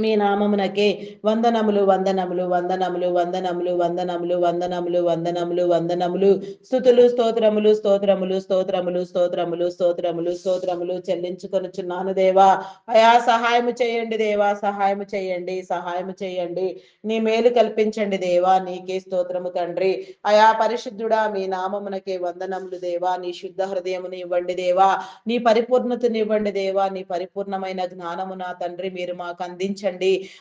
మీ నామమునకే వందనములు, వందనములు, వందనములు, వందనములు, వందనములు, వందనములు, వందనములు, వందనములు, స్తుతులు, స్తోత్రములు, స్తోత్రములు, స్తోత్రములు, స్తోత్రములు, స్తోత్రములు, స్తోత్రములు చెల్లించుకొనుచున్నాను దేవా. అయా సహాయము చేయండి దేవా, సహాయము చేయండి, సహాయము చేయండి. నీ మేలు కల్పించండి దేవా. నీకే స్తోత్రము తండ్రి. అయా పరిశుద్ధుడా మీ నామమునకే వందనములు దేవా. నీ శుద్ధ హృదయమును ఇవ్వండి దేవా. నీ పరిపూర్ణతను ఇవ్వండి దేవా. నీ పరిపూర్ణమైన జ్ఞానము నా తండ్రి మీరు మాకు అందించండి.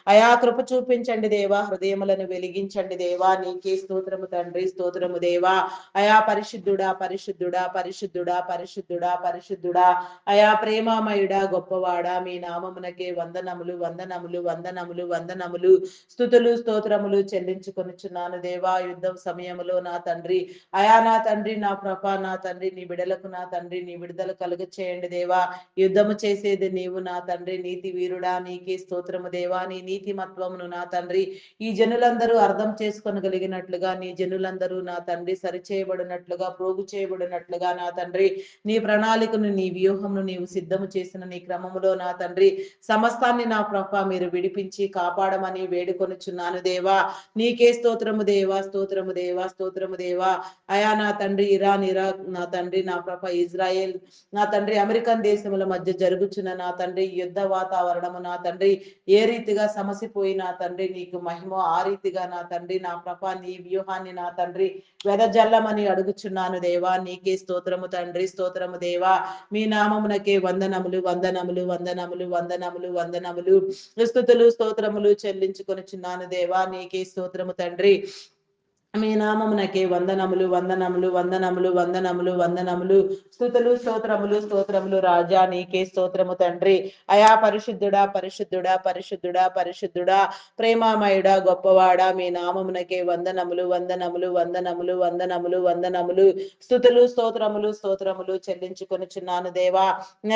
అయా కృప చూపించండి దేవా. హృదయములను వెలిగించండి దేవా. నీకే స్తోత్రము తండ్రి. స్తోత్రము దేవా. అయా పరిశుద్ధుడా, పరిశుద్ధుడా, పరిశుద్ధుడా, పరిశుద్ధుడా, పరిశుద్ధుడా, అయా ప్రేమామయుడా గొప్పవాడా మీ నామమునకే వందనములు, వందనములు, వందనములు, వందనములు, స్తుతులు, స్తోత్రములు చెల్లించుకొనుచున్నాను దేవా. యుద్ధం సమయములో నా తండ్రి అయా నా తండ్రి నా ప్రభ నా తండ్రి నీ బిడలకు నా తండ్రి నీ విడుదల కలుగ చేయండి దేవా. యుద్ధము చేసేది నీవు నా తండ్రి. నీతి వీరుడా నీకే స్తోత్రము దేవా. నీ నీతి మత్వమును నా తండ్రి ఈ జనులందరూ అర్థం చేసుకొనగలిగినట్లుగా నీ జనులందరూ నా తండ్రి సరిచేయబడినట్లుగా ప్రోగు చేయబడినట్లుగా నా తండ్రి నీ ప్రణాళికను నీ వ్యూహమును నీవు సిద్ధము చేసిన నీ క్రమములో నా తండ్రి సమస్తాన్ని నా ప్రభ మీరు విడిపించి కాపాడమని వేడుకొనుచున్నాను దేవా. నీకే స్తోత్రము దేవా, స్తోత్రము దేవా, స్తోత్రము దేవా. అయా నా తండ్రి ఇరాక్ నా తండ్రి నా ప్రభ ఇజ్రాయెల్ నా తండ్రి అమెరికన్ దేశముల మధ్య జరుగుచున్న నా తండ్రి యుద్ధ వాతావరణము నా తండ్రి ఏ రీతిగా సమసిపోయి నా తండ్రి నీకు మహిమ ఆ రీతిగా నా తండ్రి నా ప్రభ నీ వ్యూహాన్ని నా తండ్రి వెదజల్లమని అడుగుచున్నాను దేవా. నీకే స్తోత్రము తండ్రి. స్తోత్రము దేవా. మీ నామమునకే వందనములు, వందనములు, వందనములు, వందనములు, వందనములు, స్తుతులు, స్తోత్రములు చెల్లించుకొనుచున్నాను దేవా. నీకే స్తోత్రము తండ్రి. మీ నామమునకే వందనములు, వందనములు, వందనములు, వందనములు, వందనములు, స్తుతులు, స్తోత్రములు, స్తోత్రములు రాజా. నీకే స్తోత్రము తండ్రి. అయా పరిశుద్ధుడా, పరిశుద్ధుడా, పరిశుద్ధుడా, పరిశుద్ధుడా, ప్రేమామయుడా గొప్పవాడా మీ నామమునకే వందనములు, వందనములు, వందనములు, వందనములు, వందనములు, స్తుతులు, స్తోత్రములు, స్తోత్రములు చెల్లించుకొనుచున్నాను దేవా.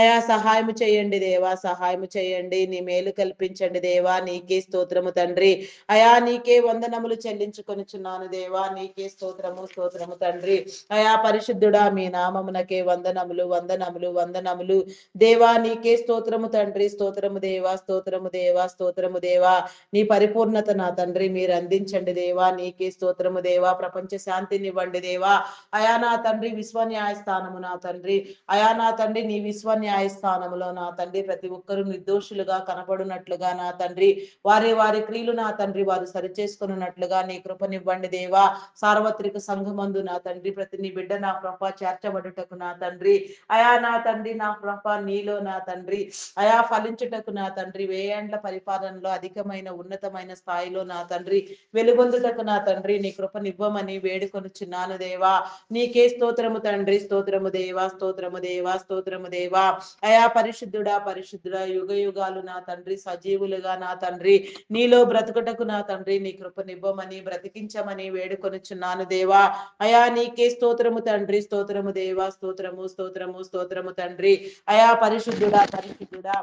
అయా సహాయము చేయండి దేవా, సహాయము చేయండి. నీ మేలు కల్పించండి దేవా. నీకే స్తోత్రము తండ్రి. అయా నీకే వందనములు చెల్లించుకొనుచున్నాను దేవా. నీకే స్తోత్రము, స్తోత్రము తండ్రి. అయా పరిశుద్ధుడా మీ నామమునకే వందనములు, వందనములు, వందనములు దేవా. నీకే స్తోత్రము తండ్రి. స్తోత్రము దేవా, స్తోత్రము దేవా, స్తోత్రము దేవా. నీ పరిపూర్ణత నా తండ్రి మీరు అందించండి దేవా. నీకే స్తోత్రము దేవా. ప్రపంచ శాంతినివ్వండి దేవా. అయా నా తండ్రి విశ్వ న్యాయస్థానము నా తండ్రి అయా నా తండ్రి నీ విశ్వ న్యాయస్థానములో నా తండ్రి ప్రతి ఒక్కరూ నిర్దోషులుగా కనపడినట్లుగా నా తండ్రి వారి వారి క్రియలు నా తండ్రి వారు సరిచేసుకున్నట్లుగా నీ కృపనివ్వండి దేవా. దేవా, సార్వత్రిక సంఘమందు నా తండ్రి ప్రతి నీ బిడ్డ నా ప్రభ చేర్చబడుటకు నా తండ్రి, అయా నా తండ్రి నా ప్రభ నీలో నా తండ్రి అయా ఫలించుటకు నా తండ్రి, వేయండ్ల పరిపాలనలో అధికమైన ఉన్నతమైన స్థాయిలో నా తండ్రి వెలుగొందుటకు నా తండ్రి నీ కృపనివ్వమని వేడుకొనుచున్నాను దేవా. నీకే స్తోత్రము తండ్రి, స్తోత్రము దేవా, స్తోత్రము దేవా, స్తోత్రము దేవా. అయా పరిశుద్ధుడా పరిశుద్ధుడా, యుగ యుగాలు నా తండ్రి సజీవులుగా నా తండ్రి నీలో బ్రతుకుటకు నా తండ్రి నీ కృపనివ్వమని బ్రతికించమని వేడుకొనుచున్నాను దేవా. అయా నీకే స్తోత్రము తండ్రి, స్తోత్రము దేవా, స్తోత్రము స్తోత్రము స్తోత్రము తండ్రి. అయా పరిశుద్ధుడా పరిశుద్ధుడా,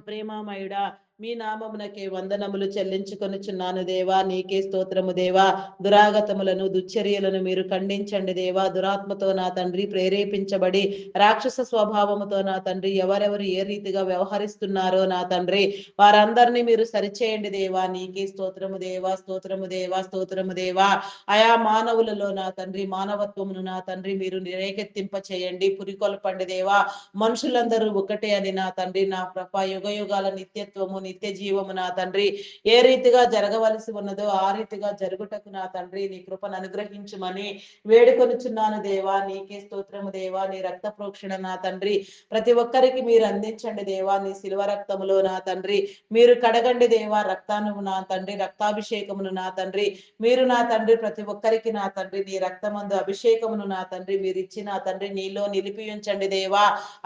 ప్రేమామయుడా, మీ నామమునకే వందనములు చెల్లించుకొనుచున్నాను దేవా. నీకే స్తోత్రము దేవా. దురాగతములను దుశ్చర్యలను మీరు ఖండించండి దేవా. దురాత్మతో నా తండ్రి ప్రేరేపించబడి రాక్షస స్వభావముతో నా తండ్రి ఎవరెవరు ఏ రీతిగా వ్యవహరిస్తున్నారో నా తండ్రి వారందరినీ మీరు సరిచేయండి దేవా. నీకే స్తోత్రము దేవా, స్తోత్రము దేవా, స్తోత్రము దేవా. ఆయా మానవులలో నా తండ్రి మానవత్వమును నా తండ్రి మీరు రేకెత్తింప చేయండి, పురికొల్పండి దేవా. మనుషులందరూ ఒకటే అని నా తండ్రి నా ప్రభ యుగ యుగాల నిత్యత్వము నిత్య జీవము నా తండ్రి ఏ రీతిగా జరగవలసి ఉన్నదో ఆ రీతిగా జరుగుటకు నా తండ్రి నీ కృపను అనుగ్రహించుమని వేడుకొనుచున్నాను దేవా. నీకే స్తోత్రము దేవా. నీ రక్త ప్రోక్షణ నా తండ్రి ప్రతి ఒక్కరికి మీరు అందించండి దేవా. నీ శిల్వ రక్తములో నా తండ్రి మీరు కడగండి దేవా. రక్తాను నా తండ్రి రక్తాభిషేకమును నా తండ్రి మీరు నా తండ్రి ప్రతి ఒక్కరికి నా తండ్రి నీ రక్తమందు అభిషేకమును నా తండ్రి మీరు ఇచ్చి నా తండ్రి నీలో నిలిపి ఉంచండి దేవా.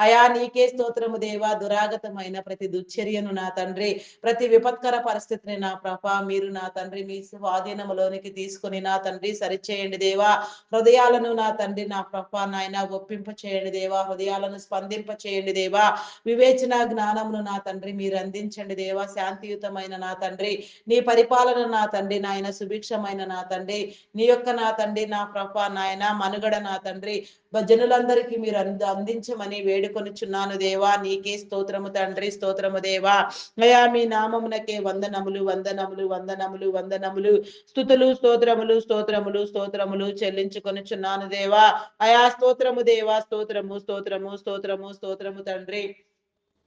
అయా నీకే స్తోత్రము దేవా. దురాగతమైన ప్రతి దుశ్చర్యను నా తండ్రి ప్రతి విపత్కర పరిస్థితిని నా ప్రభ మీరు నా తండ్రి మీ స్వాధీనములోనికి తీసుకుని నా తండ్రి సరిచేయండి దేవా. హృదయాలను నా తండ్రి నా ప్రభ నాయన ఒప్పింప చేయండి దేవా. హృదయాలను స్పందింప చేయండి దేవా. వివేచన జ్ఞానమును నా తండ్రి మీరు అందించండి దేవా. శాంతియుతమైన నా తండ్రి నీ పరిపాలన నా తండ్రి నాయన సుభిక్షమైన నా తండ్రి నీ యొక్క నా తండ్రి నా ప్రభ నాయన మనుగడ నా తండ్రి జనులందరికీ మీరు అందించమని వేడుకొనుచున్నాను దేవా. నీకే స్తోత్రము తండ్రి, స్తోత్రము దేవా. అయా మీ నామమునకే వందనములు వందనములు వందనములు వందనములు స్తుతులు స్తోత్రములు స్తోత్రములు స్తోత్రములు చెల్లించుకొనుచున్నాను దేవా. అయా స్తోత్రము దేవా, స్తోత్రము స్తోత్రము స్తోత్రము స్తోత్రము తండ్రి.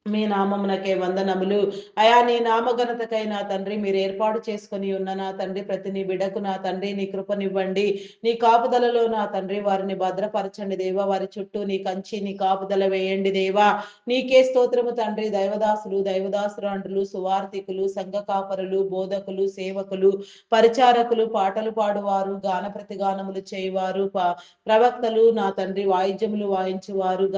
మీ నామమునకే వందనములు. అయా నీ నామఘనతకై నా తండ్రి మీరు ఏర్పాటు చేసుకొని ఉన్న నా తండ్రి ప్రతి నీ బిడకు నా తండ్రి నీ కృపనివ్వండి. నీ కాపుదలలో నా తండ్రి వారిని భద్రపరచండి దేవా. వారి చుట్టూ నీ కంచి నీ కాపుదల వేయండి దేవా. నీకే స్తోత్రము తండ్రి. దైవదాసులు దైవదాసురాండ్రులు సువార్థికులు సంఘ కాపరులు బోధకులు సేవకులు పరిచారకులు పాటలు పాడువారు గాన ప్రతిగానములు చేయువారు ప్రవక్తలు నా తండ్రి వాయిద్యములు వాయించువారు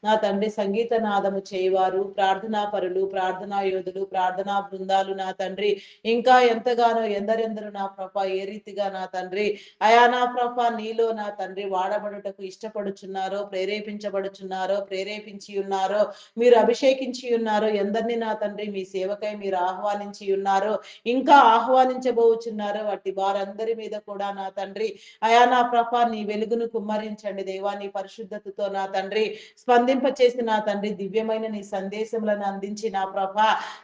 నా తండ్రి సంగీత నాదము చేయువారు ప్రార్థనా పరులు ప్రార్థనా యోధులు ప్రార్థనా బృందాలు నా తండ్రి ఇంకా ఎంతగానో ఎందరెందరు నా ప్రభ ఏ రీతిగా నా తండ్రి అయా నా ప్రభ నీలో నా తండ్రి వాడబడుటకు ఇష్టపడుచున్నారో ప్రేరేపించబడుచున్నారో ప్రేరేపించి ఉన్నారో మీరు అభిషేకించి ఉన్నారో ఎందరిని నా తండ్రి మీ సేవకై మీరు ఆహ్వానించి ఉన్నారో ఇంకా ఆహ్వానించబోచున్నారో వాటి వారందరి మీద కూడా నా తండ్రి అయా నా ప్రభ నీ వెలుగును కుమ్మరించండి దేవా. నీ పరిశుద్ధతతో నా తండ్రి స్పందింప చేసి నా తండ్రి దివ్యమైన నీ సందేశములను అందించి నా ప్రభ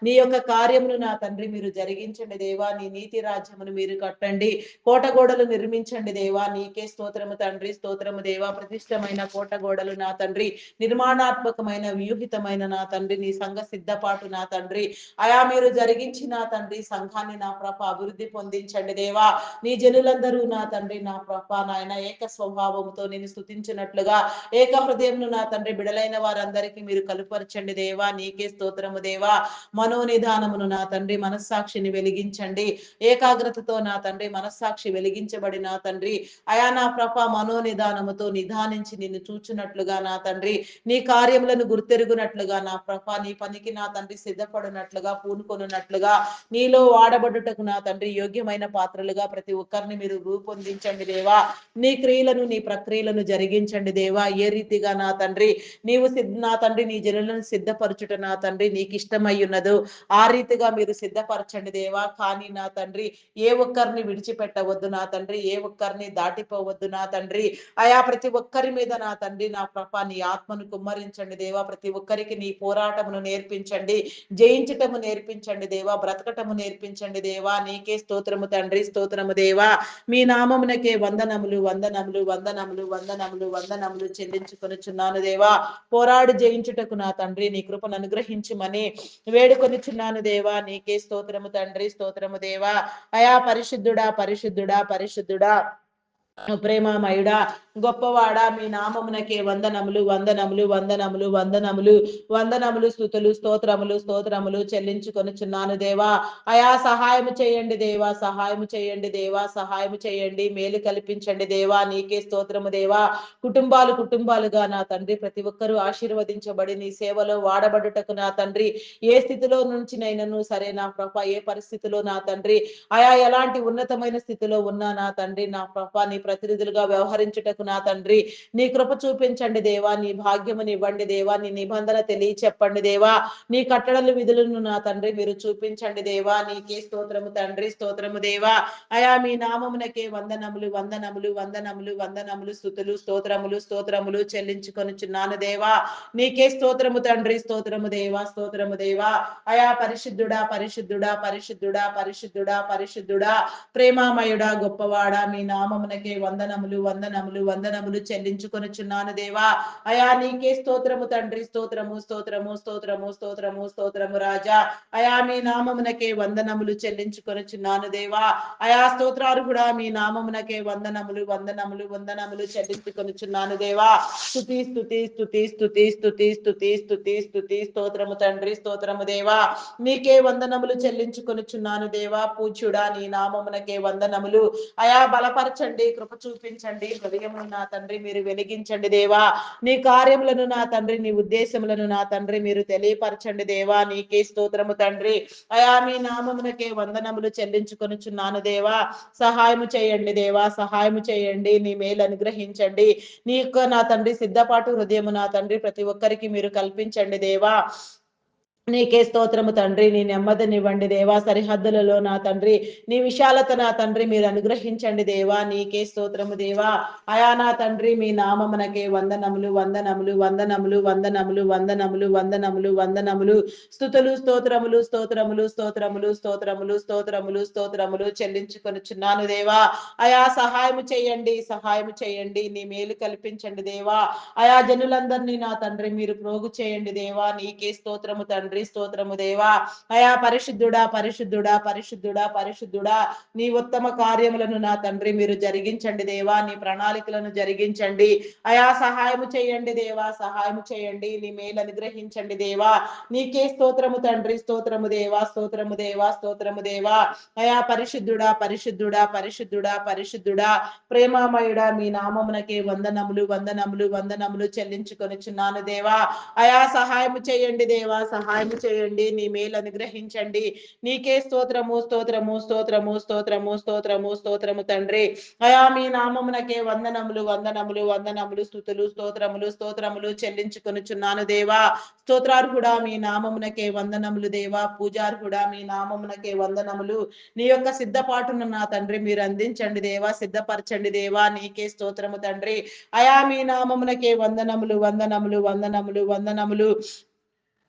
నీ యొక్క కార్యమును నా తండ్రి మీరు జరిగించండి దేవా. నీ నీతి రాజ్యమును మీరు కట్టండి, కోటగోడలు నిర్మించండి దేవా. నీకే స్తోత్రము తండ్రి, స్తోత్రము దేవా. ప్రతిష్టమైన కోటగోడలు నా తండ్రి నిర్మాణాత్మకమైన వ్యూహితమైన నా తండ్రి నీ సంఘ సిద్ధపాటు నా తండ్రి అయా మీరు జరిగించి నా తండ్రి సంఘాన్ని నా ప్రభ అభివృద్ధి పొందించండి దేవా. నీ జనులందరూ నా తండ్రి నా ప్రభ నాయన ఏక స్వభావంతో నేను స్తుతించినట్లుగా ఏక హృదయంను నా తండ్రి బిడలైన వారందరికీ మీరు కలుపరచండి దేవా. నీకే స్తోత్రము దేవా. మనోనిధానమును నా తండ్రి మనస్సాక్షిని వెలిగించండి. ఏకాగ్రతతో నా తండ్రి మనస్సాక్షి వెలిగించబడి నా తండ్రి అయా నా ప్రభ మనోనిధానముతో నిధానించి నిన్ను చూచున్నట్లుగా నా తండ్రి నీ కార్యములను గుర్తెరుగునట్లుగా నా ప్రభ నీ పనికి నా తండ్రి సిద్ధపడినట్లుగా పూనుకొనున్నట్లుగా నీలో వాడబడుటకు నా తండ్రి యోగ్యమైన పాత్రలుగా ప్రతి ఒక్కరిని మీరు రూపొందించండి దేవా. నీ క్రియలను నీ ప్రక్రియలను జరిగించండి దేవా. ఏ రీతిగా నా తండ్రి నీవు నా తండ్రి నీ జనులను సిద్ధపరచుట నా తండ్రి నీకు ఇష్టమై ఉన్నదో ఆ రీతిగా మీరు సిద్ధపరచండి దేవా. కానీ నా తండ్రి ఏ ఒక్కరిని విడిచిపెట్టవద్దు నా తండ్రి, ఏ ఒక్కరిని దాటిపోవద్దు నా తండ్రి అయా ప్రతి ఒక్కరి మీద నా తండ్రి నా ప్రభ నీ ఆత్మను కుమ్మరించండి దేవా. ప్రతి ఒక్కరికి నీ పోరాటమును నేర్పించండి, జయించటము నేర్పించండి దేవా, బ్రతకటము నేర్పించండి దేవా. నీకే స్తోత్రము తండ్రి, స్తోత్రము దేవా. మీ నామమునకే వందనములు వందనములు వందనములు వందనములు వందనములు చెల్లించుకొనుచున్నాను దేవా. పోరాడు జయించుటకు నా తండ్రి నీ కృప కృపను అనుగ్రహించమని వేడుకొనిచున్నాను దేవా. నీకే స్తోత్రము తండ్రి, స్తోత్రము దేవా. అయా పరిశుద్ధుడా, పరిశుద్ధుడా, పరిశుద్ధుడా, ప్రేమమయుడా, గొప్పవాడా, మీ నామమునకే వందనములు, వందనములు, వందనములు, వందనములు, వందనములు, స్తుతులు, స్తోత్రములు, స్తోత్రములు చెల్లించుకొనుచున్నాను దేవా. అయా సహాయము చేయండి దేవా, సహాయము చేయండి దేవా, సహాయము చేయండి, మేలు కల్పించండి దేవా. నీకే స్తోత్రము దేవా. కుటుంబాలుగా నా తండ్రి ప్రతి ఒక్కరూ ఆశీర్వదించబడి నీ సేవలో వాడబడుటకు నా తండ్రి ఏ స్థితిలో నుంచి నైనను సరే నా ప్రభ, ఏ పరిస్థితిలో నా తండ్రి ఆయా ఎలాంటి ఉన్నతమైన స్థితిలో ఉన్నా నా తండ్రి నా ప్రభ, నీ ప్రతినిధులుగా వ్యవహరించుటకు నా తండ్రి నీ కృప చూపించండి దేవా. నీ భాగ్యముని ఇవ్వండి దేవా. నీ నిబంధన తెలియచెప్పండి దేవా. నీ కట్టడలు విధులను నా తండ్రి మీరు చూపించండి దేవా. నీకే స్తోత్రము తండ్రి, స్తోత్రము దేవా. అయా మీ నామమునకే వందనములు, వందనములు, వందనములు, వందనములు, స్తుతులు, స్తోత్రములు, స్తోత్రములు చెల్లించుకొనుచున్నాను దేవా. నీకే స్తోత్రము తండ్రి, స్తోత్రము దేవా, స్తోత్రము దేవా. అయా పరిశుద్ధుడా, పరిశుద్ధుడా, పరిశుద్ధుడా, పరిశుద్ధుడా, పరిశుద్ధుడా, ప్రేమామయుడా, గొప్పవాడా, మీ నామమునకే వందనములు, వందనములు, వందనములు చెల్లించుకొనుచున్నాను దేవా. అయా నీకే స్తోత్రము తండ్రి, స్తోత్రము, స్తోత్రము, స్తోత్రము, స్తోత్రము, స్తోత్రము రాజా. అయా మీ నామమునకే వందనములు చెల్లించుకొనుచున్నాను దేవా. అయా స్తోత్రార్హుడా, మీ నామమునకే వందనములు, వందనములు, వందనములు చెల్లించుకొనుచున్నాను దేవా. స్తుతి, స్తుతి, స్తుతి, స్తుతి, స్తుతి, స్తుతి, స్తుతి, స్తుతి, స్తోత్రము తండ్రి, స్తోత్రము దేవా. నీకే వందనములు చెల్లించుకొనుచున్నాను దేవా. పూజ్యుడా, నీ నామమునకే వందనములు. అయా బలపరచండి, కృప చూపించండి, హృదయమును నా తండ్రి మీరు వెలిగించండి దేవా. నీ కార్యములను నా తండ్రి, నీ ఉద్దేశములను నా తండ్రి మీరు తెలియపరచండి దేవా. నీకే స్తోత్రము తండ్రి. అయా మీ నామమునకే వందనములు చెల్లించుకొనుచున్నాను దేవా. సహాయము చేయండి దేవా, సహాయము చేయండి, నీ మేలు అనుగ్రహించండి. నీ యొక్క నా తండ్రి సిద్ధపాటు హృదయము నా తండ్రి ప్రతి ఒక్కరికి మీరు కల్పించండి దేవా. నీకే స్తోత్రము తండ్రి. నీ నెమ్మదినివ్వండి దేవా. సరిహద్దులలో నా తండ్రి నీ విశాలత నా తండ్రి మీరు అనుగ్రహించండి దేవా. నీకే స్తోత్రము దేవా. అయా నా తండ్రి మీ నామమునకే వందనములు, వందనములు, వందనములు, వందనములు, వందనములు, వందనములు, వందనములు, స్తుతులు, స్తోత్రములు, స్తోత్రములు, స్తోత్రములు, స్తోత్రములు, స్తోత్రములు, స్తోత్రములు చెల్లించుకొనుచున్నాను దేవా. అయా సహాయము చేయండి, సహాయము చేయండి, నీ మేలు కల్పించండి దేవా. అయా జనులందరినీ నా తండ్రి మీరు ప్రోగు చేయండి దేవా. నీకే స్తోత్రము తండ్రి, స్తోత్రము దేవా. అయా పరిశుద్ధుడా, పరిశుద్ధుడా, పరిశుద్ధుడా, పరిశుద్ధుడా, నీ ఉత్తమ కార్యములను నా తండ్రి మీరు జరిగించండి దేవా. నీ ప్రణాళికలను జరిగించండి. అయా సహాయము చేయండి దేవా, సహాయము చేయండి, నీ మేలు అనుగ్రహించండి దేవా. నీకే స్తోత్రము తండ్రి, స్తోత్రము దేవా, స్తోత్రము దేవా, స్తోత్రము దేవా. అయా పరిశుద్ధుడా, పరిశుద్ధుడా, పరిశుద్ధుడా, పరిశుద్ధుడా, ప్రేమామయుడా, మీ నామమునకే వందనములు, వందనములు, వందనములు చెల్లించుకొనుచున్నాను దేవా. అయా సహాయము చేయండి దేవా, సహాయము చేయండి, నీ మేలు అనుగ్రహించండి. నీకే స్తోత్రము, స్తోత్రము, స్తోత్రము, స్తోత్రము, స్తోత్రము, స్తోత్రము తండ్రి. అయా మీ నామమునకే వందనములు, వందనములు, వందనములు, స్తుతులు, స్తోత్రములు, స్తోత్రములు చెల్లించుకొనుచున్నాను దేవా. స్తోత్రార్హుడా, మీ నామమునకే వందనములు దేవా. పూజార్హుడా, మీ నామమునకే వందనములు. నీ యొక్క సిద్ధపాటును నా తండ్రి మీరు అందించండి దేవా, సిద్ధపరచండి దేవా. నీకే స్తోత్రము తండ్రి. అయా మీ నామమునకే వందనములు, వందనములు, వందనములు, వందనములు,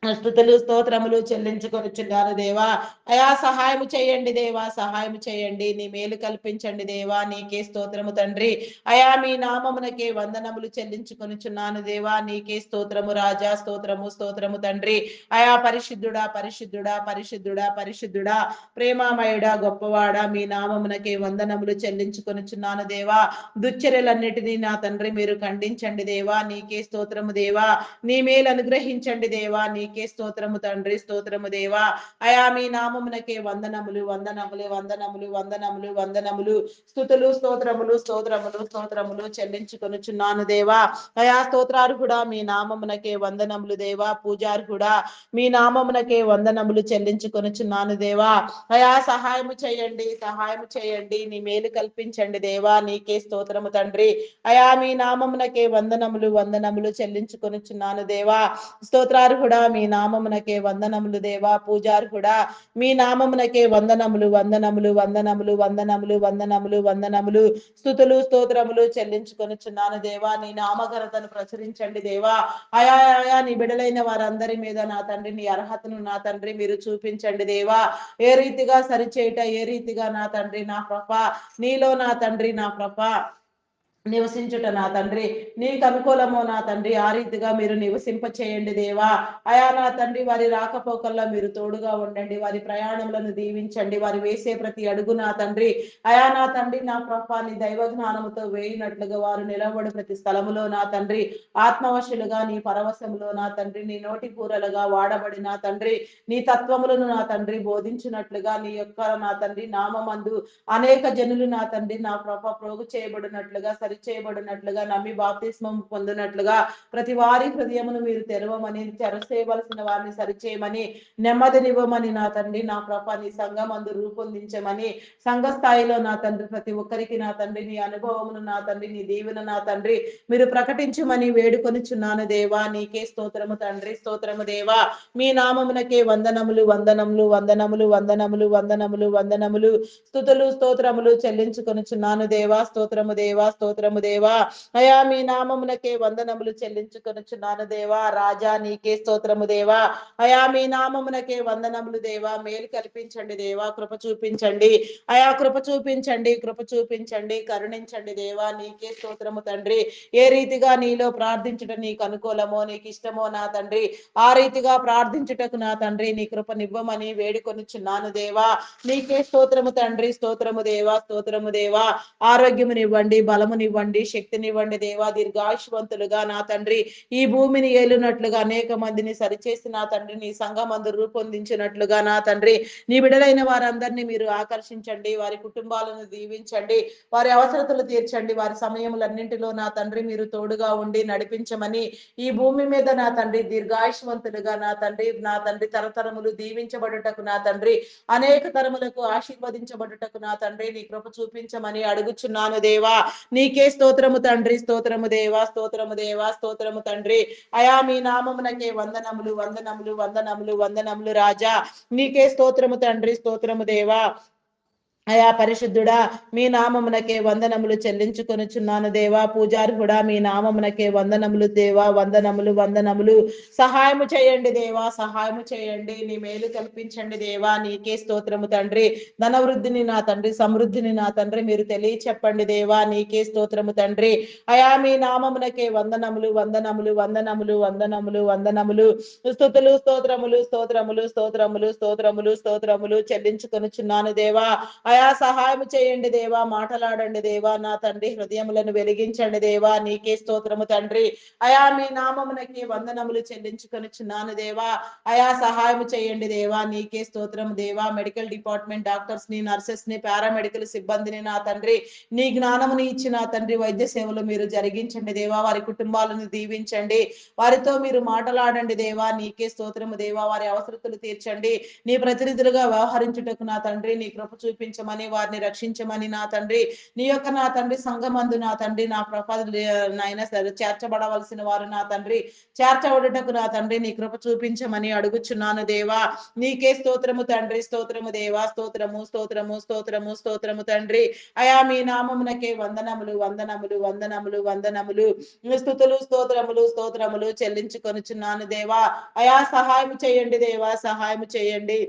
స్తుతులు, స్తోత్రములు చెల్లించుకొనుచున్నాను దేవా. అయా సహాయము చేయండి దేవా, సహాయము చేయండి, నీ మేలు కల్పించండి దేవా. నీకే స్తోత్రము తండ్రి. అయా మీ నామమునకే వందనములు చెల్లించుకొనుచున్నాను దేవా. నీకే స్తోత్రము రాజా, స్తోత్రము, స్తోత్రము తండ్రి. అయా పరిశుద్ధుడా, పరిశుద్ధుడా, పరిశుద్ధుడా, పరిశుద్ధుడా, ప్రేమామయుడా, గొప్పవాడా, మీ నామమునకే వందనములు చెల్లించుకొనుచున్నాను దేవా. దుశ్చర్యలన్నిటినీ నా తండ్రి మీరు ఖండించండి దేవా. నీకే స్తోత్రము దేవా. నీ మేలు అనుగ్రహించండి దేవా. నీకే స్తోత్రము తండ్రి, స్తోత్రము దేవా. అయా మీ నామమునకే వందనములు, వందనములు, వందనములు, వందనములు, వందనములు, స్తుతులు, స్తోత్రములు, స్తోత్రములు, స్తోత్రములు చెల్లించుకొనుచున్నాను దేవా. అయా స్తోత్రార్హుడా, మీ నామమునకే వందనములు దేవా. పూజార్హుడా, మీ నామమునకే వందనములు చెల్లించుకొనుచున్నాను దేవా. అయా సహాయము చేయండి, సహాయము చేయండి, నీ మేలు కల్పించండి దేవా. నీకే స్తోత్రము తండ్రి. అయా మీ నామమునకే వందనములు, వందనములు చెల్లించుకొనుచున్నాను దేవా. స్తోత్రార్హుడా, మీ నామమునకే వందనములు దేవా. పూజార్హుడా, మీ నామమునకే వందనములు, వందనములు, వందనములు, వందనములు, వందనములు, వందనములు, స్తుతులు, స్తోత్రములు చెల్లించుకొనుచున్నాను దేవా. నీ నామఘనతను ప్రచురించండి దేవా. ఆయా ఆయా నీ బిడలైన వారందరి మీద నా తండ్రి నీ అర్హతను నా తండ్రి మీరు చూపించండి దేవా. ఏ రీతిగా సరిచేయట, ఏ రీతిగా నా తండ్రి నా ప్రభ, నీలో నా తండ్రి నా ప్రభ నివసించుట నా తండ్రి నీకు అనుకూలమో నా తండ్రి, ఆ రీతిగా మీరు నివసింప చేయండి దేవా. అయా నా తండ్రి వారి రాకపోకల్లో మీరు తోడుగా ఉండండి, వారి ప్రయాణములను దీవించండి, వారు వేసే ప్రతి అడుగు నా తండ్రి అయా నా తండ్రి నా ప్రభా నీ దైవ జ్ఞానముతో వేయినట్లుగా వారు నిలబడి ప్రతి స్థలములో నా తండ్రి ఆత్మవశులుగా నీ పరవశములో నా తండ్రి నీ నోటి కూరలుగా వాడబడి నా తండ్రి నీ తత్వములను నా తండ్రి బోధించినట్లుగా నీ యొక్క నా తండ్రి నామందు అనేక జనులు నా తండ్రి నా ప్రభ ప్రోగు చేయబడినట్లుగా సరి చేయబడినట్లుగా నమ్మి బాప్తిస్మం పొందినట్లుగా ప్రతి వారి హృదయమును మీరు తెరవమని తెరసేయవలసిన వారిని సరిచేయమని నెమ్మదినివ్వమని నా తండ్రి నా ప్రభ నీ సంఘమందు రూపొందించమని సంఘ స్థాయిలో నా తండ్రి ప్రతి ఒక్కరికి నా తండ్రి నీ అనుభవమును నా తండ్రి నీ దీవెన నా తండ్రి మీరు ప్రకటించమని వేడుకొనిచున్నాను దేవా. నీకే స్తోత్రము తండ్రి, స్తోత్రము దేవా. మీ నామమునకే వందనములు వందనములు వందనములు వందనములు వందనములు వందనములు స్తుతులు స్తోత్రములు చెల్లించుకొనుచున్నాను దేవా. స్తోత్రము దేవా, స్తోత్రము దేవా. అయా మీ నామమునకే వందనములు చెల్లించుకొనుచున్నాను దేవా. రాజా నీకే స్తోత్రము దేవా. అయా మీ నామమునకే వందనములు దేవా. మేలు కల్పించండి దేవా, కృప చూపించండి అయా, కృప చూపించండి, కృప చూపించండి, కరుణించండి దేవా. నీకే స్తోత్రము తండ్రి. ఏ రీతిగా నీలో ప్రార్థించుట నీకు అనుకూలమో నీకు ఇష్టమో నా తండ్రి ఆ రీతిగా ప్రార్థించుటకు నా తండ్రి నీ కృపనివ్వమని వేడుకొనుచున్నాను దేవా. నీకే స్తోత్రము తండ్రి, స్తోత్రము దేవా, స్తోత్రము దేవా. ఆరోగ్యమునివ్వండి, బలమునివ్వండి, శక్తినివ్వండి దేవా. దీర్ఘాయుష్వంతులుగా నా తండ్రి ఈ భూమిని ఏలునట్లుగా అనేక మందిని సరిచేసి నా తండ్రి నీ సంఘమందు రూపొందించినట్లుగా నా తండ్రి నీ బిడలైన వారందరినీ మీరు ఆకర్షించండి, వారి కుటుంబాలను దీవించండి, వారి అవసరతలు తీర్చండి, వారి సమయములన్నింటిలో నా తండ్రి మీరు తోడుగా ఉండి నడిపించమని ఈ భూమి మీద నా తండ్రి దీర్ఘాయుష్వంతులుగా నా తండ్రి తరతరములు దీవించబడుటకు నా తండ్రి అనేక తరములకు ఆశీర్వదించబడుటకు నా తండ్రి నీ కృప చూపించమని అడుగుచున్నాను దేవా. నీకే స్తోత్రము తండ్రి, స్తోత్రము దేవా, స్తోత్రము దేవా, స్తోత్రము తండ్రి. అయా మీ నామమునకే వందనములు వందనములు వందనములు వందనములు రాజా. నీకే స్తోత్రము తండ్రి, స్తోత్రము దేవా. అయా పరిశుద్ధుడా మీ నామమునకే వందనములు చెల్లించుకొనుచున్నాను దేవా. పూజార్హుడా మీ నామమునకే వందనములు దేవా, వందనములు వందనములు. సహాయము చేయండి దేవా, సహాయము చేయండి, నీ మేలు కల్పించండి దేవా. నీకే స్తోత్రము తండ్రి. ధనవృద్ధిని నా తండ్రి, సమృద్ధిని నా తండ్రి మీరు తెలియచెప్పండి దేవా. నీకే స్తోత్రము తండ్రి. అయా మీ నామమునకే వందనములు వందనములు వందనములు వందనములు వందనములు. స్తుతులు స్తోత్రములు స్తోత్రములు స్తోత్రములు స్తోత్రములు స్తోత్రములు చెల్లించుకొనుచున్నాను దేవా. అయా సహాయం చేయండి దేవా, మాటలాడండి దేవా. నా తండ్రి హృదయములను వెలిగించండి దేవా. నీకే స్తోత్రము తండ్రి. అయా మీ నామమునకి వందనములు చెల్లించుకొనుచున్నాను దేవా. అయా సహాయం చేయండి దేవా. నీకే స్తోత్రము దేవా. మెడికల్ డిపార్ట్మెంట్ డాక్టర్స్ ని, నర్సెస్ ని, పారామెడికల్ సిబ్బందిని నా తండ్రి నీ జ్ఞానముని ఇచ్చి నా తండ్రి వైద్య సేవలు మీరు జరిగించండి దేవా. వారి కుటుంబాలను దీవించండి, వారితో మీరు మాటలాడండి దేవా. నీకే స్తోత్రము దేవా. వారి అవసరతలు తీర్చండి, నీ ప్రతినిధులుగా వ్యవహరించుటకు నా తండ్రి నీ కృప చూపించమని వారిని రక్షించమని నా తండ్రి నీ యొక్క నా తండ్రి సంఘమందు నా తండ్రి నా నాయన చేర్చబడవలసిన వారు నా తండ్రి చేర్చబడుటకు నా తండ్రి నీ కృప చూపించమని అడుగుచున్నాను దేవా. నీకే స్తోత్రము తండ్రి, స్తోత్రము దేవా, స్తోత్రము స్తోత్రము స్తోత్రము స్తోత్రము తండ్రి. అయా మీ నామమునకే వందనములు వందనములు వందనములు వందనములు. స్తుతులు స్తోత్రములు స్తోత్రములు చెల్లించుకొనుచున్నాను దేవా. అయా సహాయం చేయండి దేవా, సహాయం చేయండి.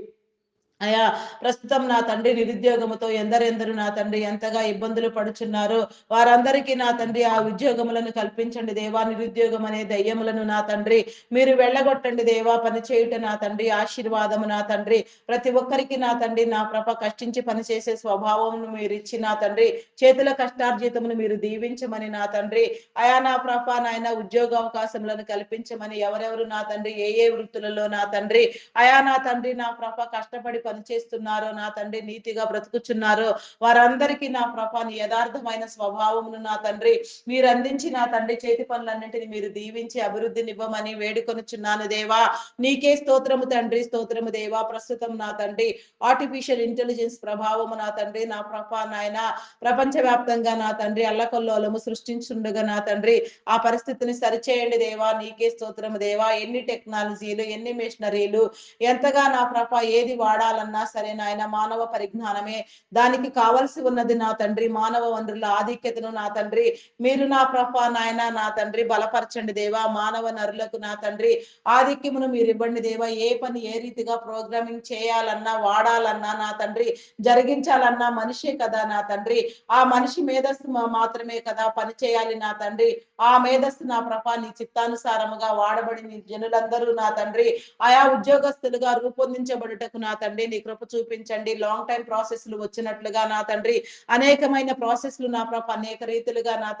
అయా ప్రస్తుతం నా తండ్రి నిరుద్యోగముతో ఎందరెందరు నా తండ్రి ఎంతగా ఇబ్బందులు పడుచున్నారు, వారందరికీ నా తండ్రి ఆ ఉద్యోగములను కల్పించండి దేవా. నిరుద్యోగం అనే దయ్యములను నా తండ్రి మీరు వెళ్ళగొట్టండి దేవా. పని చేయుట నా తండ్రి ఆశీర్వాదము నా తండ్రి. ప్రతి ఒక్కరికి నా తండ్రి నా ప్రభ కష్టించి పనిచేసే స్వభావమును మీరు ఇచ్చి నా తండ్రి చేతుల కష్టార్జితమును మీరు దీవించమని నా తండ్రి అయా నా ప్రభ నాయన ఉద్యోగ అవకాశములను కల్పించమని ఎవరెవరు నా తండ్రి ఏ ఏ వృత్తులలో నా తండ్రి అయా నా తండ్రి నా ప్రభ కష్టపడి పనిచేస్తున్నారో నా తండ్రి నీతిగా బ్రతుకుచున్నారో వారందరికీ నా ప్రభ నీ యథార్థమైన స్వభావమును నా తండ్రి మీరు అందించి నా తండ్రి చేతి పనులన్నింటినీ మీరు దీవించి అభివృద్ధినివ్వమని వేడుకొనుచున్నాను దేవా. నీకే స్తోత్రము తండ్రి, స్తోత్రము దేవా. ప్రస్తుతం నా తండ్రి ఆర్టిఫిషియల్ ఇంటెలిజెన్స్ ప్రభావము నా తండ్రి నా ప్రభ నాయన ప్రపంచవ్యాప్తంగా నా తండ్రి అల్లకల్లోలము సృష్టించుండగా నా తండ్రి ఆ పరిస్థితిని సరిచేయండి దేవా. నీకే స్తోత్రము దేవా. ఎన్ని టెక్నాలజీలు, ఎన్ని మిషనరీలు, ఎంతగా నా ప్రభ ఏది వాడాలా చేయాలన్నా సరే నాయన మానవ పరిజ్ఞానమే దానికి కావలసి ఉన్నది నా తండ్రి. మానవ వనరుల ఆధిక్యతను నా తండ్రి మీరు నా ప్రభా నాయన నా తండ్రి బలపరచండి దేవా. మానవ నరులకు నా తండ్రి ఆధిక్యమును మీరు ఇవ్వండి దేవా. ఏ పని ఏ రీతిగా ప్రోగ్రామింగ్ చేయాలన్నా వాడాలన్నా నా తండ్రి జరిగించాలన్నా మనిషే కదా నా తండ్రి. ఆ మనిషి మేధస్సు మాత్రమే కదా పని చేయాలి నా తండ్రి. ఆ మేధస్సు నా ప్రభా నీ చిత్తానుసారముగా వాడబడి నీ జనులందరూ నా తండ్రి ఆయా ఉద్యోగస్తులుగా రూపొందించబడుటకు నా తండ్రి నీ కృప చూపించండి. లాంగ్ టైం ప్రాసెస్లు వచ్చినట్లుగా నా తండ్రి అనేకమైన ప్రాసెస్లు నా ప్రభ అనేక రీతులుగా నా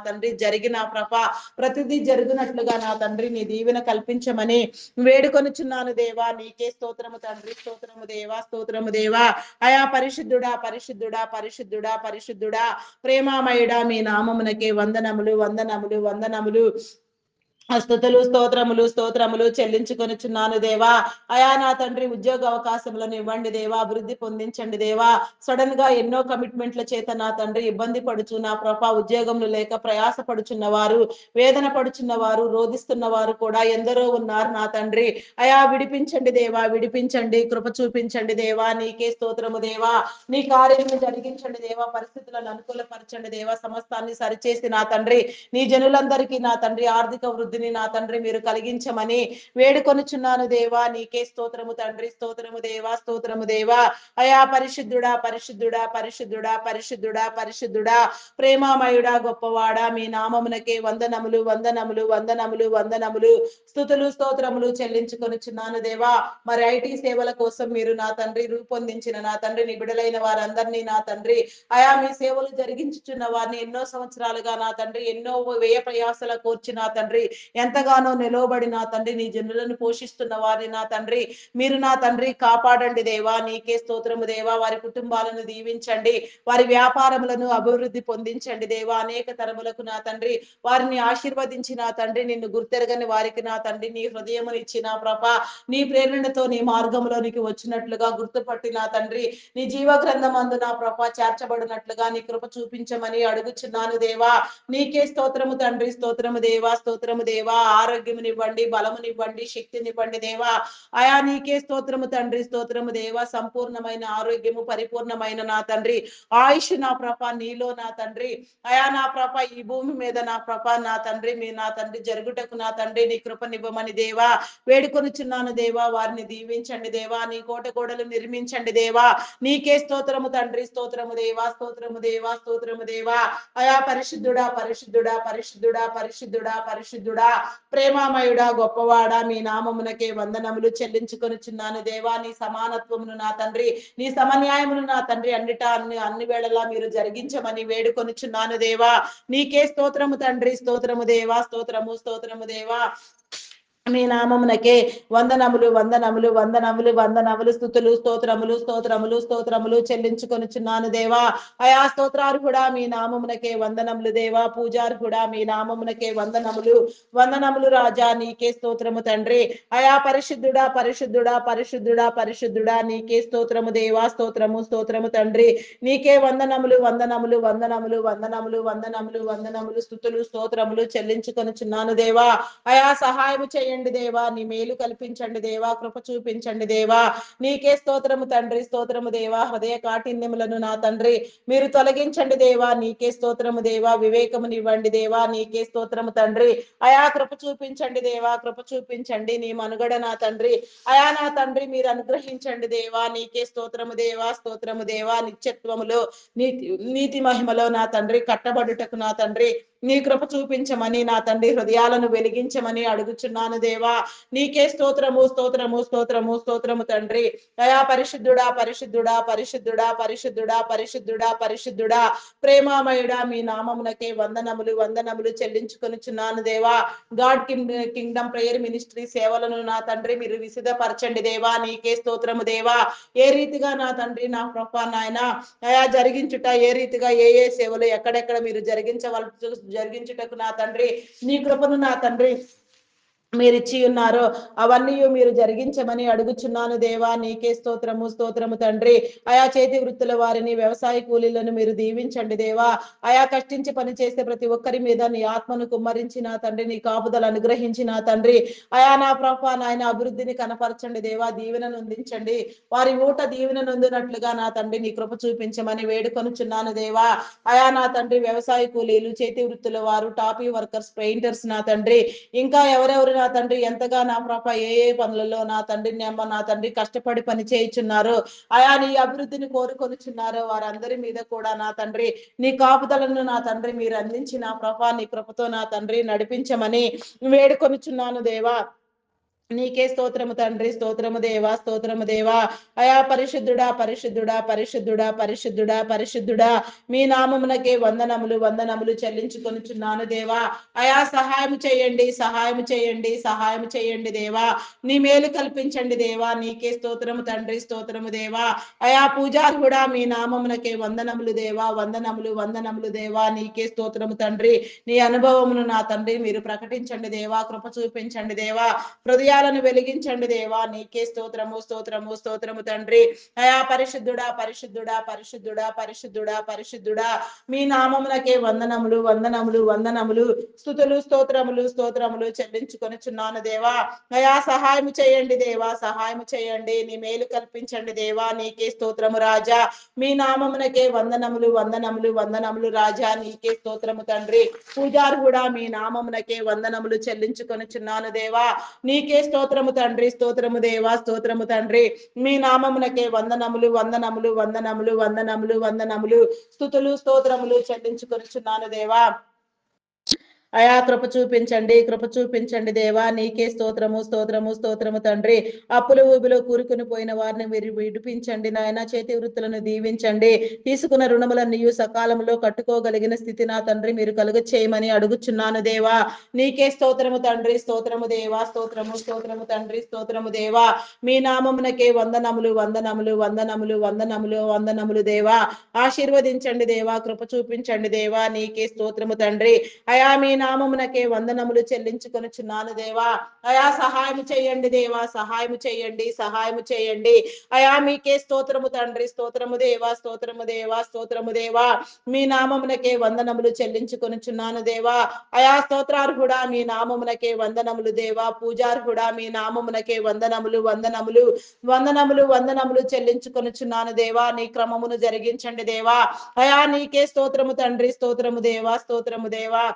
తండ్రి జరిగిన ప్రభ ప్రతిదీ జరిగినట్లుగా నా తండ్రి నీ దీవెన కల్పించమని వేడుకొనుచున్నాను దేవా. నీకే స్తోత్రము తండ్రి. స్తోత్రము దేవా. స్తోత్రము దేవా. అయా పరిశుద్ధుడా పరిశుద్ధుడా పరిశుద్ధుడా పరిశుద్ధుడా ప్రేమామయుడా మీ నామమునకే వందనములు వందనములు వందనములు స్తుతులు స్తోత్రములు చెల్లించుకొనుచున్నాను దేవా. అయా నా తండ్రి ఉద్యోగ అవకాశములను ఇవ్వండి దేవా. అభివృద్ధి పొందించండి దేవా. సడన్ గా ఎన్నో కమిట్మెంట్ల చేత నా తండ్రి ఇబ్బంది పడుచు నా ప్రభా ఉద్యోగములు లేక ప్రయాస పడుచున్న వారు వేదన పడుచున్న వారు రోధిస్తున్న వారు కూడా ఎందరో ఉన్నారు నా తండ్రి. అయా విడిపించండి దేవా. విడిపించండి కృప చూపించండి దేవా. నీకే స్తోత్రము దేవా. నీ కార్యము జరిగించండి దేవా. పరిస్థితులను అనుకూలపరచండి దేవా. సమస్తాన్ని సరిచేసి నా తండ్రి నీ జనులందరికీ నా తండ్రి ఆర్థిక వృద్ధిని నా తండ్రి మీరు కలిగించమని వేడుకొనుచున్నాను దేవా. నీకే స్తోత్రము తండ్రి. స్తోత్రము దేవా. స్తోత్రము దేవా. అయా పరిశుద్ధుడా పరిశుద్ధుడా పరిశుద్ధుడా పరిశుద్ధుడా పరిశుద్ధుడా ప్రేమామయుడా గొప్పవాడా మీ నామమునకే వందనములు వందనములు వందనములు వందనములు స్తుతులు స్తోత్రములు చెల్లించుకొనుచున్నాను దేవా. మరి ఐటీ సేవల కోసం మీరు నా తండ్రి రూపొందించిన నా తండ్రి నిబిడలైన వారందరినీ నా తండ్రి అయా మీ సేవలు జరిగించుచున్న వారిని ఎన్నో సంవత్సరాలుగా నా తండ్రి ఎన్నో వ్యయ ప్రయాసల కోర్చి నా తండ్రి ఎంతగానో నిలవబడి నా తండ్రి నీ జనులను పోషిస్తున్న వారిని నా తండ్రి మీరు నా తండ్రి కాపాడండి దేవా. నీకే స్తోత్రము దేవా. వారి కుటుంబాలను దీవించండి. వారి వ్యాపారములను అభివృద్ధి పొందించండి దేవా. అనేక తరములకు నా తండ్రి వారిని ఆశీర్వదించి నా తండ్రి నిన్ను గుర్తెరగని వారికి నా తండ్రి నీ హృదయమునిచ్చి నా ప్రభ నీ ప్రేరణతో నీ మార్గంలోనికి వచ్చినట్లుగా గుర్తుపట్టి నా తండ్రి నీ జీవ గ్రంథమందు నా ప్రభ చేర్చబడినట్లుగా నీ కృప చూపించమని అడుగుచున్నాను దేవా. నీకే స్తోత్రము తండ్రి. స్తోత్రము దేవా. స్తోత్రము దేవా. ఆరోగ్యమునివ్వండి బలమునివ్వండి శక్తినివ్వండి దేవా. అయా నీకే స్తోత్రము తండ్రి. స్తోత్రము దేవా. సంపూర్ణమైన ఆరోగ్యము పరిపూర్ణమైన నా తండ్రి ఆయుష్ నా ప్రభ నీలో నా తండ్రి అయా నా ప్రభ ఈ భూమి మీద నా ప్రభ నా తండ్రి మీ నా తండ్రి జరుగుటకు నా తండ్రి నీ కృపనివ్వమని దేవా వేడుకొనుచున్నాను దేవా. వారిని దీవించండి దేవా. నీ కోట గోడలు నిర్మించండి దేవా. నీకే స్తోత్రము తండ్రి. స్తోత్రము దేవా. స్తోత్రము దేవా. స్తోత్రము దేవా. అయా పరిశుద్ధుడా పరిశుద్ధుడా పరిశుద్ధుడా పరిశుద్ధుడా పరిశుద్ధుడా ప్రేమామయుడా గొప్పవాడా మీ నామమునకే వందనములు చెల్లించుకొనుచున్నాను దేవా. నీ సమానత్వమును నా తండ్రి నీ సమన్యాయమును నా తండ్రి అన్ని వేళలా మీరు జరిగించమని వేడుకొనుచున్నాను దేవా. నీకే స్తోత్రము తండ్రి. స్తోత్రము దేవా. స్తోత్రము దేవా. మీ నామమునకే వందనములు వందనములు వందనములు వందనములు స్తోత్రములు చెల్లించుకొనుచున్నాను దేవా. అయా స్తోత్రార్హుడా మీ నామమునకే వందనములు దేవా. పూజార్హుడా మీ నామమునకే వందనములు వందనములు రాజా. నీకే స్తోత్రము తండ్రి. అయా పరిశుద్ధుడా పరిశుద్ధుడా పరిశుద్ధుడా పరిశుద్ధుడా నీకే స్తోత్రము దేవా. స్తోత్రము తండ్రి. నీకే వందనములు వందనములు వందనములు వందనములు వందనములు వందనములు స్తోత్రములు చెల్లించుకొనుచున్నాను దేవా. అయా సహాయము చేయండి దేవా. నీ మేలు కల్పించండి దేవా. కృప చూపించండి దేవా. నీకే స్తోత్రము తండ్రి. స్తోత్రము దేవా. హృదయ కాఠిన్యములను నా తండ్రి మీరు తొలగించండి దేవా. నీకే స్తోత్రము దేవా. వివేకమునివ్వండి దేవా. నీకే స్తోత్రము తండ్రి. అయా కృప చూపించండి దేవా. కృప చూపించండి నీ మనుగడ నా తండ్రి అయా నా తండ్రి మీరు అనుగ్రహించండి దేవా. నీకే స్తోత్రము దేవా. స్తోత్రము దేవా. నిత్యత్వములో నీతి మహిమలో నా తండ్రి కట్టబడుటకు నా తండ్రి నీ కృప చూపించమని నా తండ్రి హృదయాలను వెలిగించమని అడుగుచున్నాను దేవా. నీకే స్తోత్రము తండ్రి. దయా పరిశుద్ధుడా పరిశుద్ధుడా పరిశుద్ధుడా పరిశుద్ధుడా పరిశుద్ధుడా పరిశుద్ధుడా ప్రేమామయుడా మీ నామమునకే వందనములు వందనములు చెల్లించుకొనుచున్నాను దేవా. గాడ్ కింగ్డమ్ ప్రేయర్ మినిస్ట్రీ సేవలను నా తండ్రి మీరు విసిదపరచండి దేవా. నీకే స్తోత్రము దేవా. ఏ రీతిగా నా తండ్రి నా ప్రభా నాయన అయా జరిగించుట ఏ రీతిగా ఏ సేవలు ఎక్కడెక్కడ మీరు జరిగించుటకు నా తండ్రి నీ కృపను నా తండ్రి మీరిచ్చి ఉన్నారో అవన్నీ మీరు జరిగించమని అడుగుచున్నాను దేవా. నీకే స్తోత్రము స్తోత్రము తండ్రి. ఆయా చేతి వృత్తుల వారిని, వ్యవసాయ కూలీలను మీరు దీవించండి దేవా. ఆయా కష్టించి పనిచేసే ప్రతి ఒక్కరి మీద నీ ఆత్మను కుమ్మరించిన తండ్రి, నీ కాపుదలు అనుగ్రహించిన తండ్రి, ఆయా నా ప్రభా నాయన అభివృద్ధిని కనపరచండి దేవా. దీవెనను అందించండి. వారి ఊట దీవెన నొందినట్లుగా నా తండ్రి నీ కృప చూపించమని వేడుకొనుచున్నాను దేవా. ఆయా నా తండ్రి వ్యవసాయ కూలీలు, చేతి వృత్తుల వారు, టాపీ వర్కర్స్, పెయింటర్స్ నా తండ్రి, ఇంకా ఎవరెవరు నా తండ్రి ఎంతగా నా ప్రభ ఏ ఏ పనులలో నా తండ్రి నా తండ్రి కష్టపడి పని చేయుచున్నారు, ఆయా నీ అభివృద్ధిని కోరుకొనిచున్నారో వారందరి మీద కూడా నా తండ్రి నీ కాపుదలను నా తండ్రి మీరు అందించి నా ప్రభ నీ కృపతో నా తండ్రి నడిపించమని వేడుకొనిచున్నాను దేవా. నీకే స్తోత్రము తండ్రి. స్తోత్రము దేవా. స్తోత్రము దేవా. అయా పరిశుద్ధుడా పరిశుద్ధుడా పరిశుద్ధుడా పరిశుద్ధుడా పరిశుద్ధుడా మీ నామమునకే వందనములు వందనములు చెల్లించుకొనుచున్నాను దేవా. అయా సహాయం చేయండి, సహాయం చేయండి, సహాయం చేయండి దేవా. నీ మేలు కల్పించండి దేవా. నీకే స్తోత్రము తండ్రి. స్తోత్రము దేవా. అయా పూజారి కూడా మీ నామమునకే వందనములు దేవా. వందనములు వందనములు దేవా. నీకే స్తోత్రము తండ్రి. నీ అనుభవమును నా తండ్రి మీరు ప్రకటించండి దేవా. కృప చూపించండి దేవా. హృదయాలను వెలిగించండి దేవా. నీకే స్తోత్రము స్తోత్రము స్తోత్రము తండ్రి. అయా పరిశుద్ధుడా పరిశుద్ధుడా పరిశుద్ధుడా పరిశుద్ధుడా పరిశుద్ధుడా మీ నామమునకే వందనములు వందనములు వందనములు స్తుతులు స్తోత్రములు స్తోత్రములు చెల్లించుకొనుచున్నాను దేవా. అయా సహాయం చేయండి దేవా. సహాయం చేయండి. నీ మేలు కల్పించండి దేవా. నీకే స్తోత్రము రాజా. మీ నామమునకే వందనములు వందనములు వందనములు రాజా. నీకే స్తోత్రము తండ్రి. పూజారు కూడా మీ నామమునకే వందనములు చెల్లించుకొనుచున్నాను దేవా. నీకే స్తోత్రము తండ్రి. స్తోత్రము దేవా. స్తోత్రము తండ్రి. మీ నామమునకే వందనములు వందనములు వందనములు వందనములు వందనములు స్తుతులు స్తోత్రములు చెల్లించుకొనుచున్నాను దేవా. అయా కృప చూపించండి, కృప చూపించండి దేవా. నీకే స్తోత్రము స్తోత్రము స్తోత్రము తండ్రి. అప్పుల ఊబిలో కూరుకుని పోయిన వారిని మీరు విడిపించండి నాయన. చేతి వృత్తులను దీవించండి. తీసుకున్న రుణములన్నీ సకాలంలో కట్టుకోగలిగిన స్థితి నా తండ్రి మీరు కలుగ చేయమని అడుగుచున్నాను దేవా. నీకే స్తోత్రము తండ్రి. స్తోత్రము దేవా. స్తోత్రము స్తోత్రము తండ్రి. స్తోత్రము దేవా. మీ నామమునకే వందనములు వందనములు వందనములు వందనములు వందనములు దేవా. ఆశీర్వదించండి దేవా. కృప చూపించండి దేవా. నీకే స్తోత్రము తండ్రి. అయా మీ నామమునకే వందనములు చెల్లించుకొనుచున్నాను దేవా. అయా సహాయం చేయండి దేవా. సహాయం చేయండి, సహాయం చేయండి. అయా మీకే స్తోత్రము తండ్రి. స్తోత్రము దేవా. స్తోత్రము దేవా. స్తోత్రము దేవా. మీ నామమునకే వందనములు చెల్లించుకొనుచున్నాను దేవా. అయా స్తోత్రార్హుడా మీ నామమునకే వందనములు దేవా. పూజార్హుడా మీ నామమునకే వందనములు వందనములు వందనములు వందనములు చెల్లించుకొనుచున్నాను దేవా. నీ క్రమమును జరిగించండి దేవా. అయా నీకే స్తోత్రము తండ్రి. స్తోత్రము దేవా. స్తోత్రము దేవా.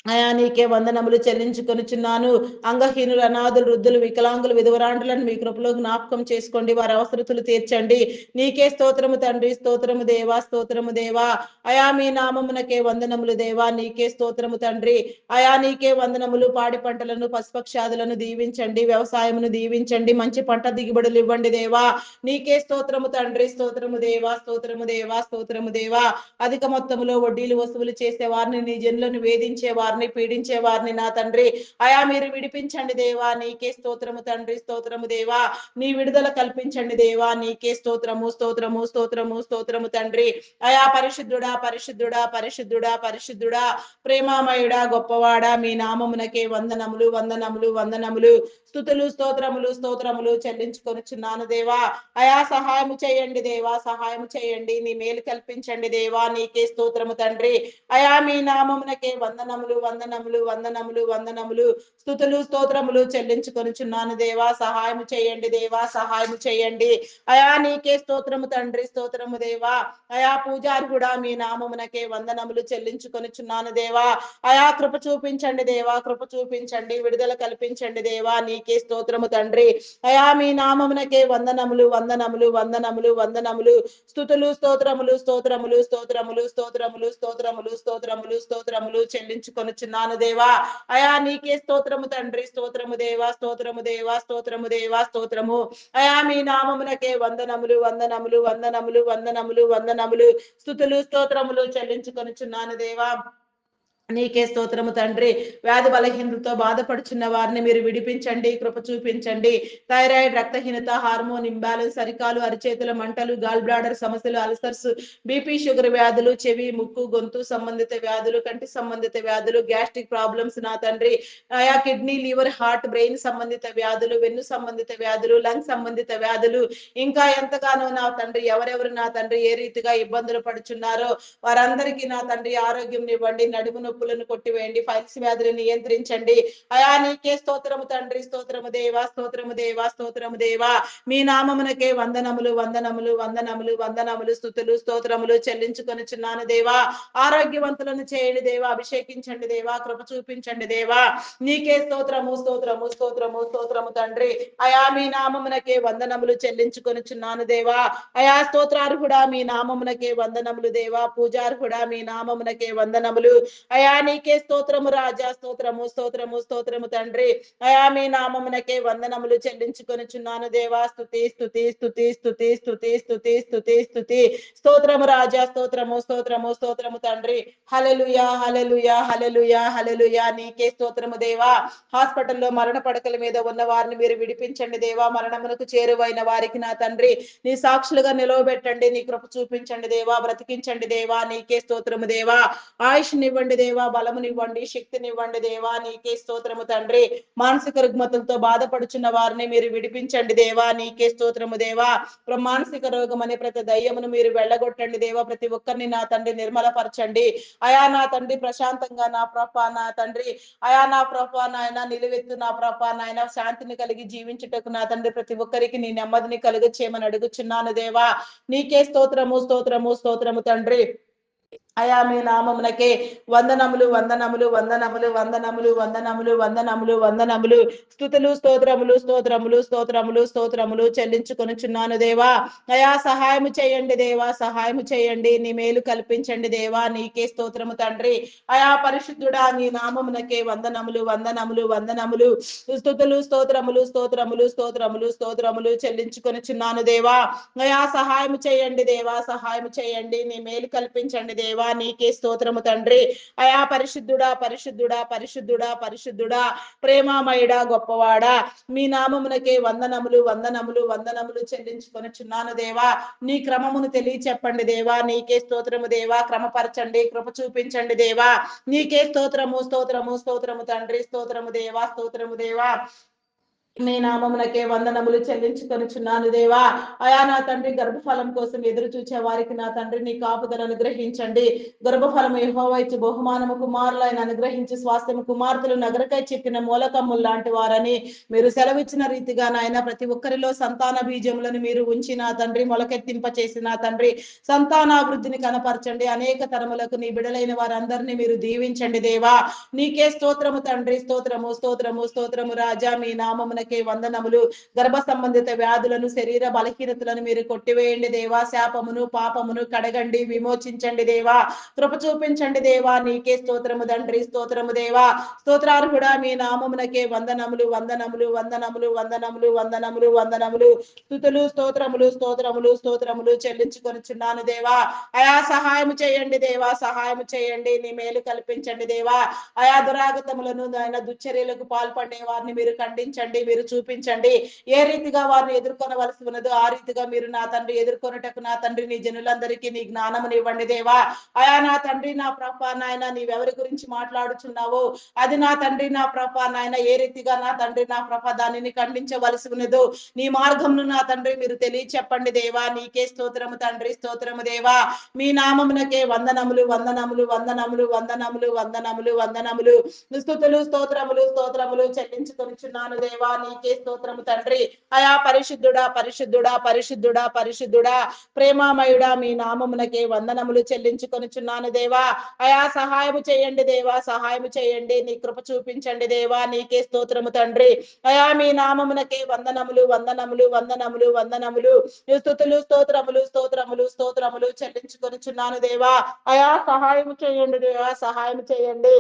అయా నీకే వందనములు చెల్లించుకొనుచున్నాను. అంగహీనులు, అనాథులు, వృద్ధులు, వికలాంగులు, విధవరాండ్రులను మీ కృపలో జ్ఞాపకం చేసుకోండి. వారి అవసరతలు తీర్చండి. నీకే స్తోత్రము తండ్రి. స్తోత్రము దేవా. స్తోత్రము దేవా. అయా మీ నామమునకే వందనములు దేవా. నీకే స్తోత్రము తండ్రి. అయా నీకే వందనములు. పాడి పంటలను, పశుపక్షాదులను దీవించండి. వ్యవసాయమును దీవించండి. మంచి పంట దిగుబడులు ఇవ్వండి దేవా. నీకే స్తోత్రము తండ్రి. స్తోత్రము దేవా. స్తోత్రము దేవా. స్తోత్రము దేవా. అధిక మొత్తములో వడ్డీలు వసూలు చేసే వారిని, నీ జనులను వేధించే వారిని, పీడించే వారిని నా తండ్రి అయా మీరు విడిపించండి దేవా. నీకే స్తోత్రము తండ్రి. స్తోత్రము దేవా. నీ విడుదల కల్పించండి దేవా. నీకే స్తోత్రము స్తోత్రము స్తోత్రము స్తోత్రము తండ్రి. అయా పరిశుద్ధుడా పరిశుద్ధుడా పరిశుద్ధుడా పరిశుద్ధుడా ప్రేమామయుడా గొప్పవాడా మీ నామమునకే వందనములు వందనములు వందనములు స్తుతులు స్తోత్రములు స్తోత్రములు చెల్లించుకొనుచున్నాను దేవా. అయా సహాయము చేయండి దేవా. సహాయం చేయండి. నీ మేలు కల్పించండి దేవా. నీకే స్తోత్రము తండ్రి. అయా మీ నామమునకే వందనములు వందనములు వందనములు వందనములు స్తుతులు స్తోత్రములు చెల్లించుకొనుచున్నాను దేవా. సహాయం చేయండి దేవా. సహాయం చేయండి. అయా నీకే స్తోత్రము తండ్రి. స్తోత్రము దేవా. అయా పూజార్హుడా మీ నామమునకే వందనములు చెల్లించుకొనుచున్నాను దేవా. అయా కృప చూపించండి దేవా. కృప చూపించండి. విడుదల కల్పించండి దేవా. నీకే స్తోత్రము తండ్రి. అయా మీ నామమునకే వందనములు వందనములు వందనములు వందనములు స్తుతులు స్తోత్రములు స్తోత్రములు స్తోత్రములు స్తోత్రములు స్తోత్రములు స్తోత్రములు స్తోత్రములు చెల్లించుకొనుచున్నాను దేవా. అయా నీకే స్తోత్రము తండ్రి. స్తోత్రము దేవా. స్తోత్రము దేవా. స్తోత్రము దేవా. స్తోత్రము. అయా మీ నామమునకే వందనములు వందనములు వందనములు వందనములు వందనములు స్తుతులు స్తోత్రములు చెల్లించుకొనుచున్నాను దేవా. నీకే స్తోత్రము తండ్రి. వ్యాధి బలహీనతతో బాధపడుచున్న వారిని మీరు విడిపించండి, కృప చూపించండి. థైరాయిడ్, రక్తహీనత, హార్మోన్ ఇంబాలెన్స్, అరికాలు, అరిచేతుల మంటలు, గాల్ బ్లాడర్ సమస్యలు, అల్సర్స్, బీపీ, షుగర్ వ్యాధులు, చెవి, ముక్కు, గొంతు సంబంధిత వ్యాధులు, కంటి సంబంధిత వ్యాధులు, గ్యాస్ట్రిక్ ప్రాబ్లమ్స్ నా తండ్రి, ఆయా కిడ్నీ, లివర్, హార్ట్, బ్రెయిన్ సంబంధిత వ్యాధులు, వెన్ను సంబంధిత వ్యాధులు, లంగ్ సంబంధిత వ్యాధులు, ఇంకా ఎంతగానో నా తండ్రి ఎవరెవరు నా తండ్రి ఏ రీతిగా ఇబ్బందులు పడుచున్నారో వారందరికీ నా తండ్రి ఆరోగ్యం ఇవ్వండి, నడుము నొప్పులను కొట్టివేయండి, ఫైల్స్ వ్యాధులను నియంత్రించండి. అయా నీకే స్తోత్రము తండ్రి, స్తోత్రము దేవా, స్తోత్రము దేవా, స్తోత్రము దేవా. మీ నామమునకే వందనములు, వందనములు, వందనములు, వందనములు, స్తుతులు, స్తోత్రములు చెల్లించుకొనుచున్నాను దేవా. ఆరోగ్యవంతులను చేయండి దేవా, అభిషేకించండి దేవా, కృప చూపించండి దేవా. నీకే స్తోత్రము, స్తోత్రము, స్తోత్రము, స్తోత్రము తండ్రి. అయా మీ నామమునకే వందనములు చెల్లించుకొనుచున్నాను దేవా. అయా స్తోత్రార్హుడా మీ నామమునకే వందనములు దేవా, పూజార్హుడా మీ నామమునకే వందనములు. అయా నీకే స్తోత్రము రాజా, స్తోత్రము, స్తోత్రము, స్తోత్రము తండ్రి. అయా మీ నామమునకే వందనములు చెల్లించుకొనుచున్నాను దేవా. స్తుతి, స్తుతి, స్తుతి, స్తుతి, స్తుతి, స్తుతి, స్తుతి, స్తుతి. స్తోత్రము రాజా, స్తోత్రము, స్తోత్రము, స్తోత్రము తండ్రి. హల్లెలూయా, హల్లెలూయా, హల్లెలూయా, హల్లెలూయా. నీకే స్తోత్రము దేవా. హాస్పిటల్లో మరణ పడకల మీద ఉన్న వారిని మీరు విడిపించండి దేవా. మరణమునకు చేరువైన వారికి నా తండ్రి నీ సాక్షులుగా నిలవబెట్టండి, నీ కృప చూపించండి దేవా, బ్రతికించండి దేవా. నీకే స్తోత్రము దేవా. ఆయుష్నివ్వండి దేవా, బలమునివ్వండి, శక్తినివ్వండి దేవా. నీకే స్తోత్రము తండ్రి. మానసిక రుగ్మతలతో బాధపడుచున్న వారిని మీరు విడిపించండి దేవా. నీకే స్తోత్రము దేవా. మానసిక రోగం అనే ప్రతి దయ్యమును మీరు వెళ్ళగొట్టండి దేవా. ప్రతి ఒక్కరిని నా తండ్రి నిర్మలపరచండి. అయా నా తండ్రి ప్రశాంతంగా నా ప్రభా నా తండ్రి, అయా నా ప్రభా నాయన నిలువెత్తు నా ప్రభా నాయన శాంతిని కలిగి జీవించుటకు నా తండ్రి ప్రతి ఒక్కరికి నీ నెమ్మదిని కలుగు చేయమని అడుగుచున్నాను దేవా. నీకే స్తోత్రము, స్తోత్రము, స్తోత్రము తండ్రి. అయా మీ నామమునకే వందనములు, వందనములు, వందనములు, వందనములు, వందనములు, వందనములు, వందనములు, స్తుతులు, స్తోత్రములు, స్తోత్రములు, స్తోత్రములు, స్తోత్రములు చెల్లించుకొనుచున్నాను దేవా. అయా సహాయము చేయండి దేవా, సహాయము చేయండి, నీ మేలు కల్పించండి దేవా. నీకే స్తోత్రము తండ్రి. అయా పరిశుద్ధుడా నీ నామమునకే వందనములు, వందనములు, వందనములు, స్తుతులు, స్తోత్రములు, స్తోత్రములు, స్తోత్రములు, స్తోత్రములు చెల్లించుకొనుచున్నాను దేవా. అయా సహాయము చేయండి దేవా, సహాయము చేయండి, నీ మేలు కల్పించండి దేవా. నీకే స్తోత్రము తండ్రి. అయా పరిశుద్ధుడా, పరిశుద్ధుడా, పరిశుద్ధుడా, పరిశుద్ధుడా, ప్రేమామయుడా, గొప్పవాడా, మీ నామమునకే వందనములు, వందనములు, వందనములు చెల్లించుకొనుచున్నాను దేవా. నీ క్రమమును తెలియచెప్పండి దేవా. నీకే స్తోత్రము దేవా. క్రమపరచండి, కృప చూపించండి దేవా. నీకే స్తోత్రము, స్తోత్రము, స్తోత్రము తండ్రి. స్తోత్రము దేవా, స్తోత్రము దేవా. మీ నామమునకే వందనములు చెల్లించుకొనుచున్నాను దేవా. అయా నా తండ్రి గర్భఫలం కోసం ఎదురు చూచే వారికి నా తండ్రి నీ కాపుదలను అనుగ్రహించండి. గర్భఫలము యెహోవా ఇచ్చు బహుమానము, కుమారులైన అనుగ్రహించి స్వాస్థ్యము, కుమార్తెలు నగరకై చెప్పిన మూలకమ్ములు లాంటి వారని మీరు సెలవిచ్చిన రీతిగా నాయన ప్రతి ఒక్కరిలో సంతాన బీజములను మీరు ఉంచి నా తండ్రి మొలకెత్తింప చేసి నా తండ్రి సంతానాభివృద్ధిని కనపరచండి. అనేక తరములకు నీ బిడలైన వారందరినీ మీరు దీవించండి దేవా. నీకే స్తోత్రము తండ్రి. స్తోత్రము, స్తోత్రము, స్తోత్రము రాజా. మీ నామమునకే వందనములు. గర్భ సంబంధిత వ్యాధులను, శరీర బలహీనతలను మీరు కొట్టివేయండి దేవా. శాపమును, పాపమును కడగండి, విమోచించండి దేవా. కృప చూపించండి దేవా. నీకే స్తోత్రము తండ్రి. స్తోత్రము దేవా. స్తోత్రార్హుడా మీ నామమునకే వందనములు, వందనములు, వందనములు, వందనములు, వందనములు, వందనములు, స్తుతులు, స్తోత్రములు, స్తోత్రములు, స్తోత్రములు చెల్లించుకొనుచున్నాను దేవా. అయా సహాయము చేయండి దేవా, సహాయము చేయండి, నీ మేలు కల్పించండి దేవా. అయా దురాగతములను ఆయన దుశ్చర్యలకు పాల్పడే వారిని మీరు ఖండించండి, మీరు చూపించండి. ఏ రీతిగా వారిని ఎదుర్కొనవలసి ఉన్నదో ఆ రీతిగా మీరు నా తండ్రి ఎదుర్కొనుటకు నా తండ్రి నీ జనులందరికీ నీ జ్ఞానమునివ్వండి దేవా. అయా నా తండ్రి నా ప్రభా నాయన నీవెవరి గురించి మాట్లాడుచున్నావో అది నా తండ్రి నా ప్రభా నాయన ఏ రీతిగా నా తండ్రి నా ప్రభా దానిని ఖండించవలసి ఉన్నదో నీ మార్గమును నా తండ్రి మీరు తెలియచెప్పండి దేవా. నీకే స్తోత్రము తండ్రి. స్తోత్రము దేవా. మీ నామమునకే వందనములు, వందనములు, వందనములు, వందనములు, వందనములు, వందనములు, స్తుతులు, స్తోత్రములు, స్తోత్రములు చెల్లించుకొనుచున్నాను దేవా. నీకే స్తోత్రము తండ్రి. అయా పరిశుద్ధుడా, పరిశుద్ధుడా, పరిశుద్ధుడా, పరిశుద్ధుడా, ప్రేమామయుడా, మీ నామమునకే వందనములు చెల్లించుకొనుచున్నాను దేవా. అయా సహాయము చేయండి దేవా, సహాయము చేయండి, నీ కృప చూపించండి దేవా. నీకే స్తోత్రము తండ్రి. అయా మీ నామమునకే వందనములు, వందనములు, వందనములు, వందనములు, స్తుతులు, స్తోత్రములు, స్తోత్రములు, స్తోత్రములు చెల్లించుకొనుచున్నాను దేవా. అయా సహాయము చేయండి దేవా, సహాయం చేయండి.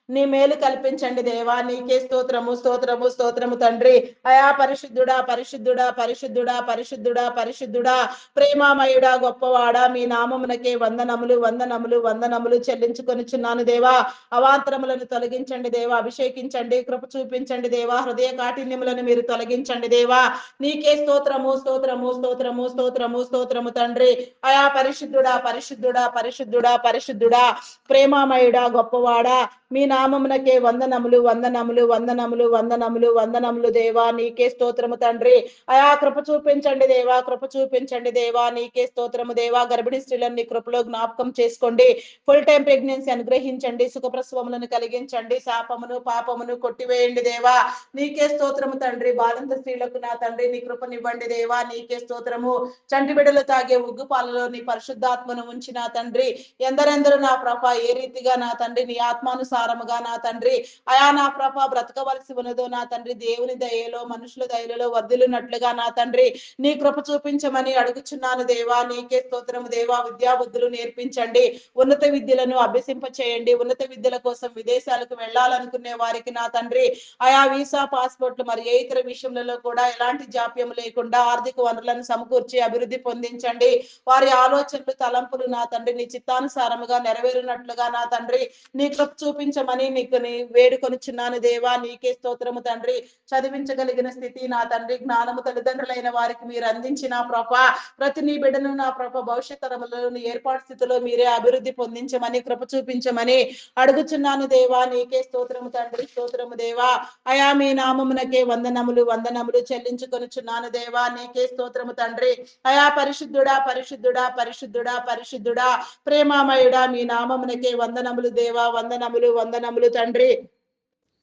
నీ మేలు కల్పించండి దేవా. నీకే స్తోత్రము, స్తోత్రము, స్తోత్రము తండ్రి. అయా పరిశుద్ధుడా, పరిశుద్ధుడా, పరిశుద్ధుడా, పరిశుద్ధుడా, పరిశుద్ధుడా, ప్రేమామయుడా, గొప్పవాడా, మీ నామమునకే వందనములు, వందనములు, వందనములు చెల్లించుకొనిచున్నాను దేవా. అవాంతరములను తొలగించండి దేవా, అభిషేకించండి, కృప చూపించండి దేవా, హృదయ కాఠిన్యములను మీరు తొలగించండి దేవా. నీకే స్తోత్రము, స్తోత్రము, స్తోత్రము, స్తోత్రము, స్తోత్రము తండ్రి. అయా పరిశుద్ధుడా, పరిశుద్ధుడా, పరిశుద్ధుడా, పరిశుద్ధుడా, ప్రేమామయుడా, గొప్పవాడా, మీ నామమునకే వందనములు, వందనములు, వందనములు, వందనములు, వందనములు దేవా. నీకే స్తోత్రము తండ్రి. అయా కృప చూపించండి దేవా, కృప చూపించండి దేవా. నీకే స్తోత్రము దేవా. గర్భిణీ స్త్రీలను నీ కృపలో జ్ఞాపకం చేసుకోండి. ఫుల్ టైం ప్రెగ్నెన్సీ అనుగ్రహించండి. సుఖప్రసవములను కలిగించండి. శాపమును పాపమును కొట్టివేయండి దేవా. నీకే స్తోత్రము తండ్రి. బాలంత స్త్రీలకు నా తండ్రి నీ కృపనివ్వండి దేవా. నీకే స్తోత్రము. చంటి బిడ్డలు తాగే ఉగ్గు పాలలో నీ పరిశుద్ధాత్మను ఉంచిన తండ్రి. ఎందరెందరూ నా ప్రభ ఏ రీతిగా నా తండ్రి నీ ఆత్మానుసారముగా నా తండ్రి అయా నా ప్రభ బ్రతకవలసి ఉన్నదో నా తండ్రి, దేవుని దయలో మనుషుల దయలలో వర్ధిల్లునట్లుగా నా తండ్రి నీ కృప చూపించమని అడుగుచున్నాను దేవా. నీకే స్తోత్రము దేవా. విద్యా బుద్ధులు నేర్పించండి. ఉన్నత విద్యలను అభ్యసింప చేయండి. ఉన్నత విద్యల కోసం విదేశాలకు వెళ్ళాలనుకునే వారికి నా తండ్రి ఆయా వీసా పాస్పోర్ట్లు మరి ఏ ఇతర విషయములలో కూడా ఎలాంటి జాప్యం లేకుండా ఆర్థిక వనరులను సమకూర్చి అభివృద్ధి పొందించండి. వారి ఆలోచనలు తలంపులు నా తండ్రి నీ చిత్తానుసారముగా నెరవేరునట్లుగా నా తండ్రి నీ కృప చూపించమని నీకు వేడుకొనుచున్నాను దేవా. నీకే స్తోత్రము తండ్రి. చదివించగలిగిన స్థితి నా తండ్రి, జ్ఞానము తల్లిదండ్రులైన వారికి మీరు అందించిన ప్రభ ప్రతి నీ బిడ్డను నా ప్రభ భవిష్యత్ తరములను ఏర్పాటు స్థితిలో మీరే అభివృద్ధి పొందించమని కృప చూపించమని అడుగుచున్నాను దేవా. నీకే స్తోత్రము తండ్రి, స్తోత్రము దేవా. అయా మీ నామమునకే వందనములు, వందనములు చెల్లించుకొనుచున్నాను దేవా. నీకే స్తోత్రము తండ్రి. అయా పరిశుద్ధుడా, పరిశుద్ధుడా, పరిశుద్ధుడా, పరిశుద్ధుడా, ప్రేమామయుడా, మీ నామమునకే వందనములు దేవా. వందనములు, వందనములు తండ్రి.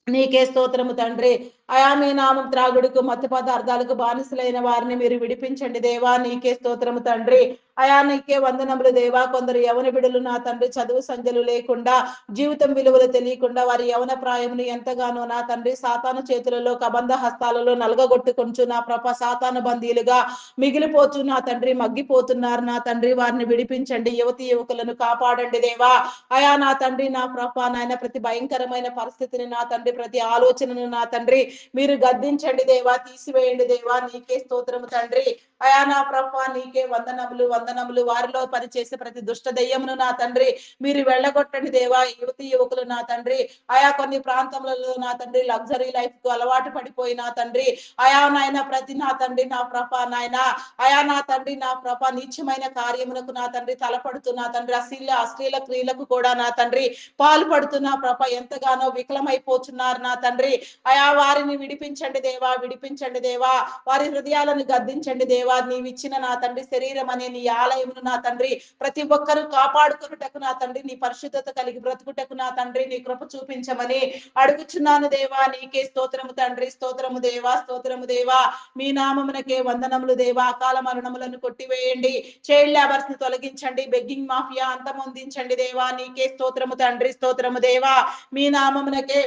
నీకే స్తోత్రము తండ్రి. అయా మీ నామం త్రాగుడుకు మత్తు పదార్థాలకు బానిసలైన వారిని మీరు విడిపించండి దేవా. నీకే స్తోత్రము తండ్రి. అయా నీకే వందనములు దేవా. కొందరు యవన బిడులు నా తండ్రి చదువు సంధ్యలు లేకుండా, జీవితం విలువలు తెలియకుండా వారి యవన ప్రాయమును ఎంతగానో నా తండ్రి సాతాను చేతులలో కబంధ హస్తాలలో నలగగొట్టుకొంచు నా ప్రభ సాతాను బందీలుగా మిగిలిపోతూ నా తండ్రి మగ్గిపోతున్నారు నా తండ్రి. వారిని విడిపించండి. యువతి యువకులను కాపాడండి దేవా. అయా నా తండ్రి నా ప్రభ నాయన ప్రతి భయంకరమైన పరిస్థితిని నా తండ్రి ప్రతి ఆలోచనను నా తండ్రి మీరు గద్దించండి దేవా. తీసివేయండి దేవా. నీకే స్తోత్రము తండ్రి. అయా నా ప్రభ నీకే వందనములు, వందనములు. వారిలో పనిచేసే ప్రతి దుష్ట దయ్యమును నా తండ్రి మీరు వెళ్ళగొట్టండి దేవా. యువతి యువకులు నా తండ్రి ఆయా కొన్ని ప్రాంతములలో నా తండ్రి లగ్జరీ లైఫ్ కు అలవాటు పడిపోయి నా తండ్రి అయా నాయన ప్రతి నా తండ్రి నా ప్రభ నాయన అయా నా తండ్రి నా ప్రభ నీచమైన కార్యములకు నా తండ్రి తలపడుతూ నా తండ్రి అశ్లీల క్రియలకు కూడా నా తండ్రి పాల్పడుతున్న ప్రభ ఎంతగానో వికలమైపోతున్నారు నా తండ్రి. అయా వారిని విడిపించండి దేవా, విడిపించండి దేవా. వారి హృదయాలను గద్దించండి దేవా. నీవిచ్చిన నా తండ్రి శరీరం అనే నీ ఆలయమును నా తండ్రి ప్రతి ఒక్కరూ కాపాడుకున్నటకు నా తండ్రి నీ పరిశుద్ధత కలిగి బ్రతుకుటకు నా తండ్రి నీ కృప చూపించమని అడుగుచున్నాను దేవా. నీకే స్తోత్రము తండ్రి, స్తోత్రము దేవా, స్తోత్రము దేవా. మీ నామమునకే వందనములు దేవా. అకాల మరణములను కొట్టివేయండి. చైల్డ్ లేబర్స్ ని తొలగించండి. బెగ్గింగ్ మాఫియా అంతమొందించండి దేవా. నీకే స్తోత్రము తండ్రి, స్తోత్రము దేవా. మీ నామమునకే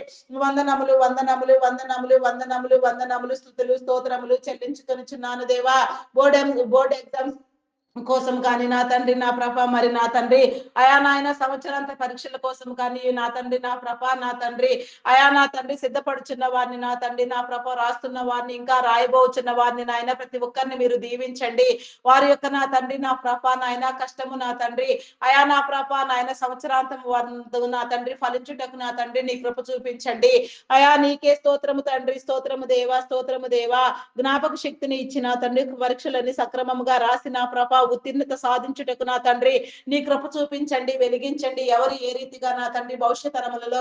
వందనములు, వందనములు, వందనములు, వందనములు, వందనములు, స్తుతులు, స్తోత్రములు చెల్లించుకొనుచున్నాను దేవా. బోర్డ్ ఎగ్జామ్స్ కోసం కానీ నా తండ్రి నా ప్రభ మరి నా తండ్రి అయా నాయన సంవత్సరాంత పరీక్షల కోసం కానీ నా తండ్రి నా ప్రభ నా తండ్రి అయా నా తండ్రి సిద్ధపడుచున్న వారిని నా తండ్రి నా ప్రభ రాస్తున్న వారిని ఇంకా రాయబోచున్న వారిని నాయన ప్రతి ఒక్కరిని మీరు దీవించండి. వారి యొక్క నా తండ్రి నా ప్రభ నాయన కష్టము నా తండ్రి అయా నా ప్రభ నాయన సంవత్సరాంతం నా తండ్రి ఫలించుటకు నా తండ్రి నీ కృప చూపించండి. అయా నీకే స్తోత్రము తండ్రి, స్తోత్రము దేవా, స్తోత్రము దేవా. జ్ఞాపక శక్తిని ఇచ్చిన తండ్రి పరీక్షలని సక్రమముగా రాసిన ప్రభ ఉత్తీర్ణత సాధించుటకు నా తండ్రి నీ కృప చూపించండి, వెలిగించండి. ఎవరు ఏ రీతిగా నా తండ్రి భవిష్యత్ తరములలో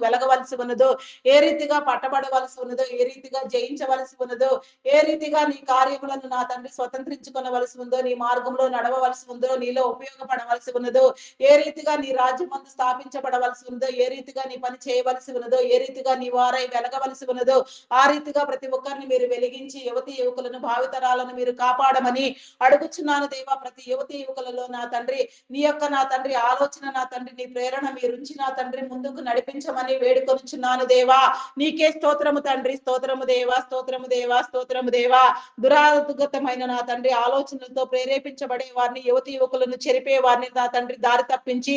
వెలగవలసి ఉన్నదో, ఏ రీతిగా పట్టబడవలసి ఉన్నదో, ఏ రీతిగా జయించవలసి ఉన్నదో, ఏ రీతిగా నీ కార్యములను నా తండ్రి స్వతంత్రించుకొనవలసి ఉందో, నీ మార్గంలో నడవవలసి ఉందో, నీలో ఉపయోగపడవలసి ఉన్నదో, ఏ రీతిగా నీ రాజ్యం మందు స్థాపించబడవలసి ఉందో, ఏ రీతిగా నీ పని చేయవలసి ఉన్నదో, ఏ రీతిగా నీ వారై వెలగవలసి ఉన్నదో ఆ రీతిగా ప్రతి ఒక్కరిని మీరు వెలిగించి యువతి యువకులను భావితరాలను మీరు కాపాడమని అడుగుచున్నాను దేవా. దేవ ప్రతి యువతి యువకులలో నా తండ్రి నీ యొక్క నా తండ్రి ఆలోచన నా తండ్రి నీ ప్రేరణ మీరుంచి నా తండ్రి ముందుకు నడిపించమని వేడుకొనుచున్నాను దేవా. నీకే స్తోత్రము తండ్రి, స్తోత్రము దేవా, స్తోత్రము దేవా, స్తోత్రము దేవా. దురాగతమైన నా తండ్రి ఆలోచనలతో ప్రేరేపించబడే వారిని యువతి యువకులను చెరిపే వారిని నా తండ్రి దారి తప్పించి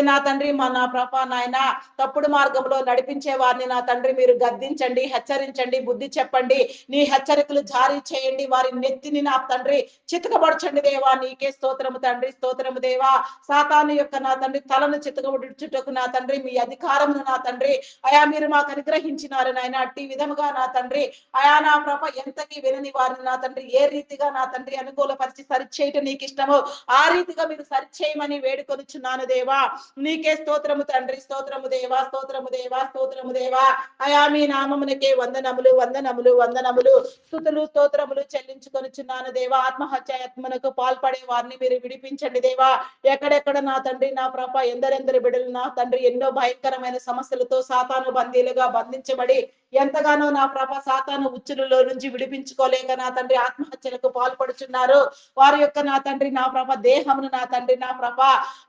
నా తండ్రి నా ప్రభా నాయన తప్పుడు మార్గంలో నడిపించే వారిని నా తండ్రి మీరు గద్దించండి, హెచ్చరించండి, బుద్ధి చెప్పండి, నీ హెచ్చరికలు జారీ చేయండి, వారి నెత్తిని నా తండ్రి చితకబరచండి దేవా. నీకే స్తోత్రము తండ్రి, స్తోత్రము దేవా. సాతాను యొక్క నా తండ్రి తలను చితకబడుచుటకు నా తండ్రి మీ అధికారమును నా తండ్రి అయా మీరు మాకు అనుగ్రహించినారు నాయన. అట్టి విధముగా నా తండ్రి అయా నా ప్రభ ఎంతకి వినని వారిని నా తండ్రి ఏ రీతిగా నా తండ్రి అనుకూలపరిచి సరిచేయటం నీకు ఇష్టమో ఆ రీతిగా మీరు సరిచేయమని వేడుకొనుచున్నాను దేవా. నీకే స్తోత్రము తండ్రి, స్తోత్రము దేవా, స్తోత్రము దేవా, స్తోత్రము దేవా. అయా మీ నామమునకే వందనములు, వందనములు, వందనములు, స్తుతులు, స్తోత్రములు చెల్లించుకొనుచున్నాను దేవా. ఆత్మహత్యాత్మనకు పాల్పడే వారిని మీరు విడిపించండి దేవా. ఎక్కడెక్కడ నా తండ్రి నా ప్రభ ఎందరెందరి బిడ్డలు నా తండ్రి ఎన్నో భయంకరమైన సమస్యలతో సాతాను బందీలుగా బంధించబడి ఎంతగానో నా ప్రభ సాతాను ఉచ్చులలో నుంచి విడిపించుకోలేక నా తండ్రి ఆత్మహత్యలకు పాల్పడుచున్నారు. వారి యొక్క నా తండ్రి నా ప్రభ దేహమును నా తండ్రి నా ప్రభ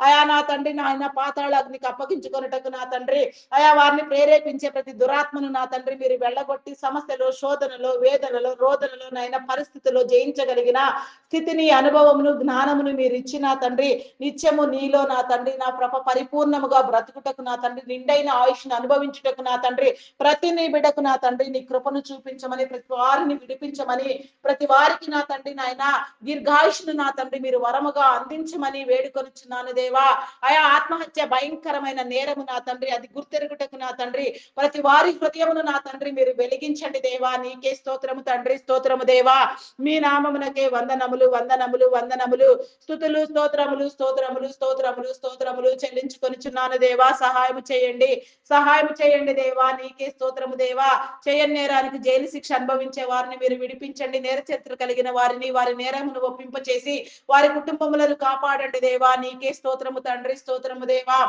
అయా నా తండ్రి నాయన పాతాళ అగ్నికి అప్పగించుకొనుటకు నా తండ్రి అయా వారిని ప్రేరేపించే ప్రతి దురాత్మను నా తండ్రి మీరు వెళ్ళగొట్టి సమస్యలో, శోధనలో, వేదనలో, రోదనలో నైనా పరిస్థితుల్లో జయించగలిగిన స్థితిని, అనుభవమును, జ్ఞానమును మీరు ఇచ్చిన తండ్రి నిత్యము నీలో నా తండ్రి నా ప్రభ పరిపూర్ణముగా బ్రతుకుటకు నా తండ్రి నిండైన ఆయుష్ను అనుభవించుటకు నా తండ్రి ప్రతి నీ బిడ్డకు నా తండ్రి నీ కృపను చూపించమని, ప్రతి వారిని విడిపించమని, ప్రతి వారికి నా తండ్రి నాయన దీర్ఘాయుష్ను నా తండ్రి మీరు వరముగా అందించమని వేడుకొనుచున్నాను దేవా. అయా ఆత్మహత్య భయంకరమైన నేరము నా తండ్రి, అది గుర్తెరుగుటకు నా తండ్రి ప్రతి వారి హృదయమును నా తండ్రి మీరు వెలిగించండి దేవా. నీకే స్తోత్రము తండ్రి, స్తోత్రము దేవా. మీ నామమునకే వందనములు, వందనములు, వందనములు, స్తుతులు, స్తోత్రములు, స్తోత్రములు, స్తోత్రములు, స్తోత్రములు చెల్లించుకొనుచున్నాను దేవా. సహాయం చేయండి, సహాయం చేయండి దేవా. నీకే స్తోత్రము దేవా. చేయని నేరానికి జైలు శిక్ష అనుభవించే వారిని మీరు విడిపించండి. నేర చరిత్ర కలిగిన వారిని వారి నేరమును ఒప్పింపచేసి వారి కుటుంబములను కాపాడండి దేవా. నీకే స్తోత్రము తండ్రి, స్తోత్రము దేవా.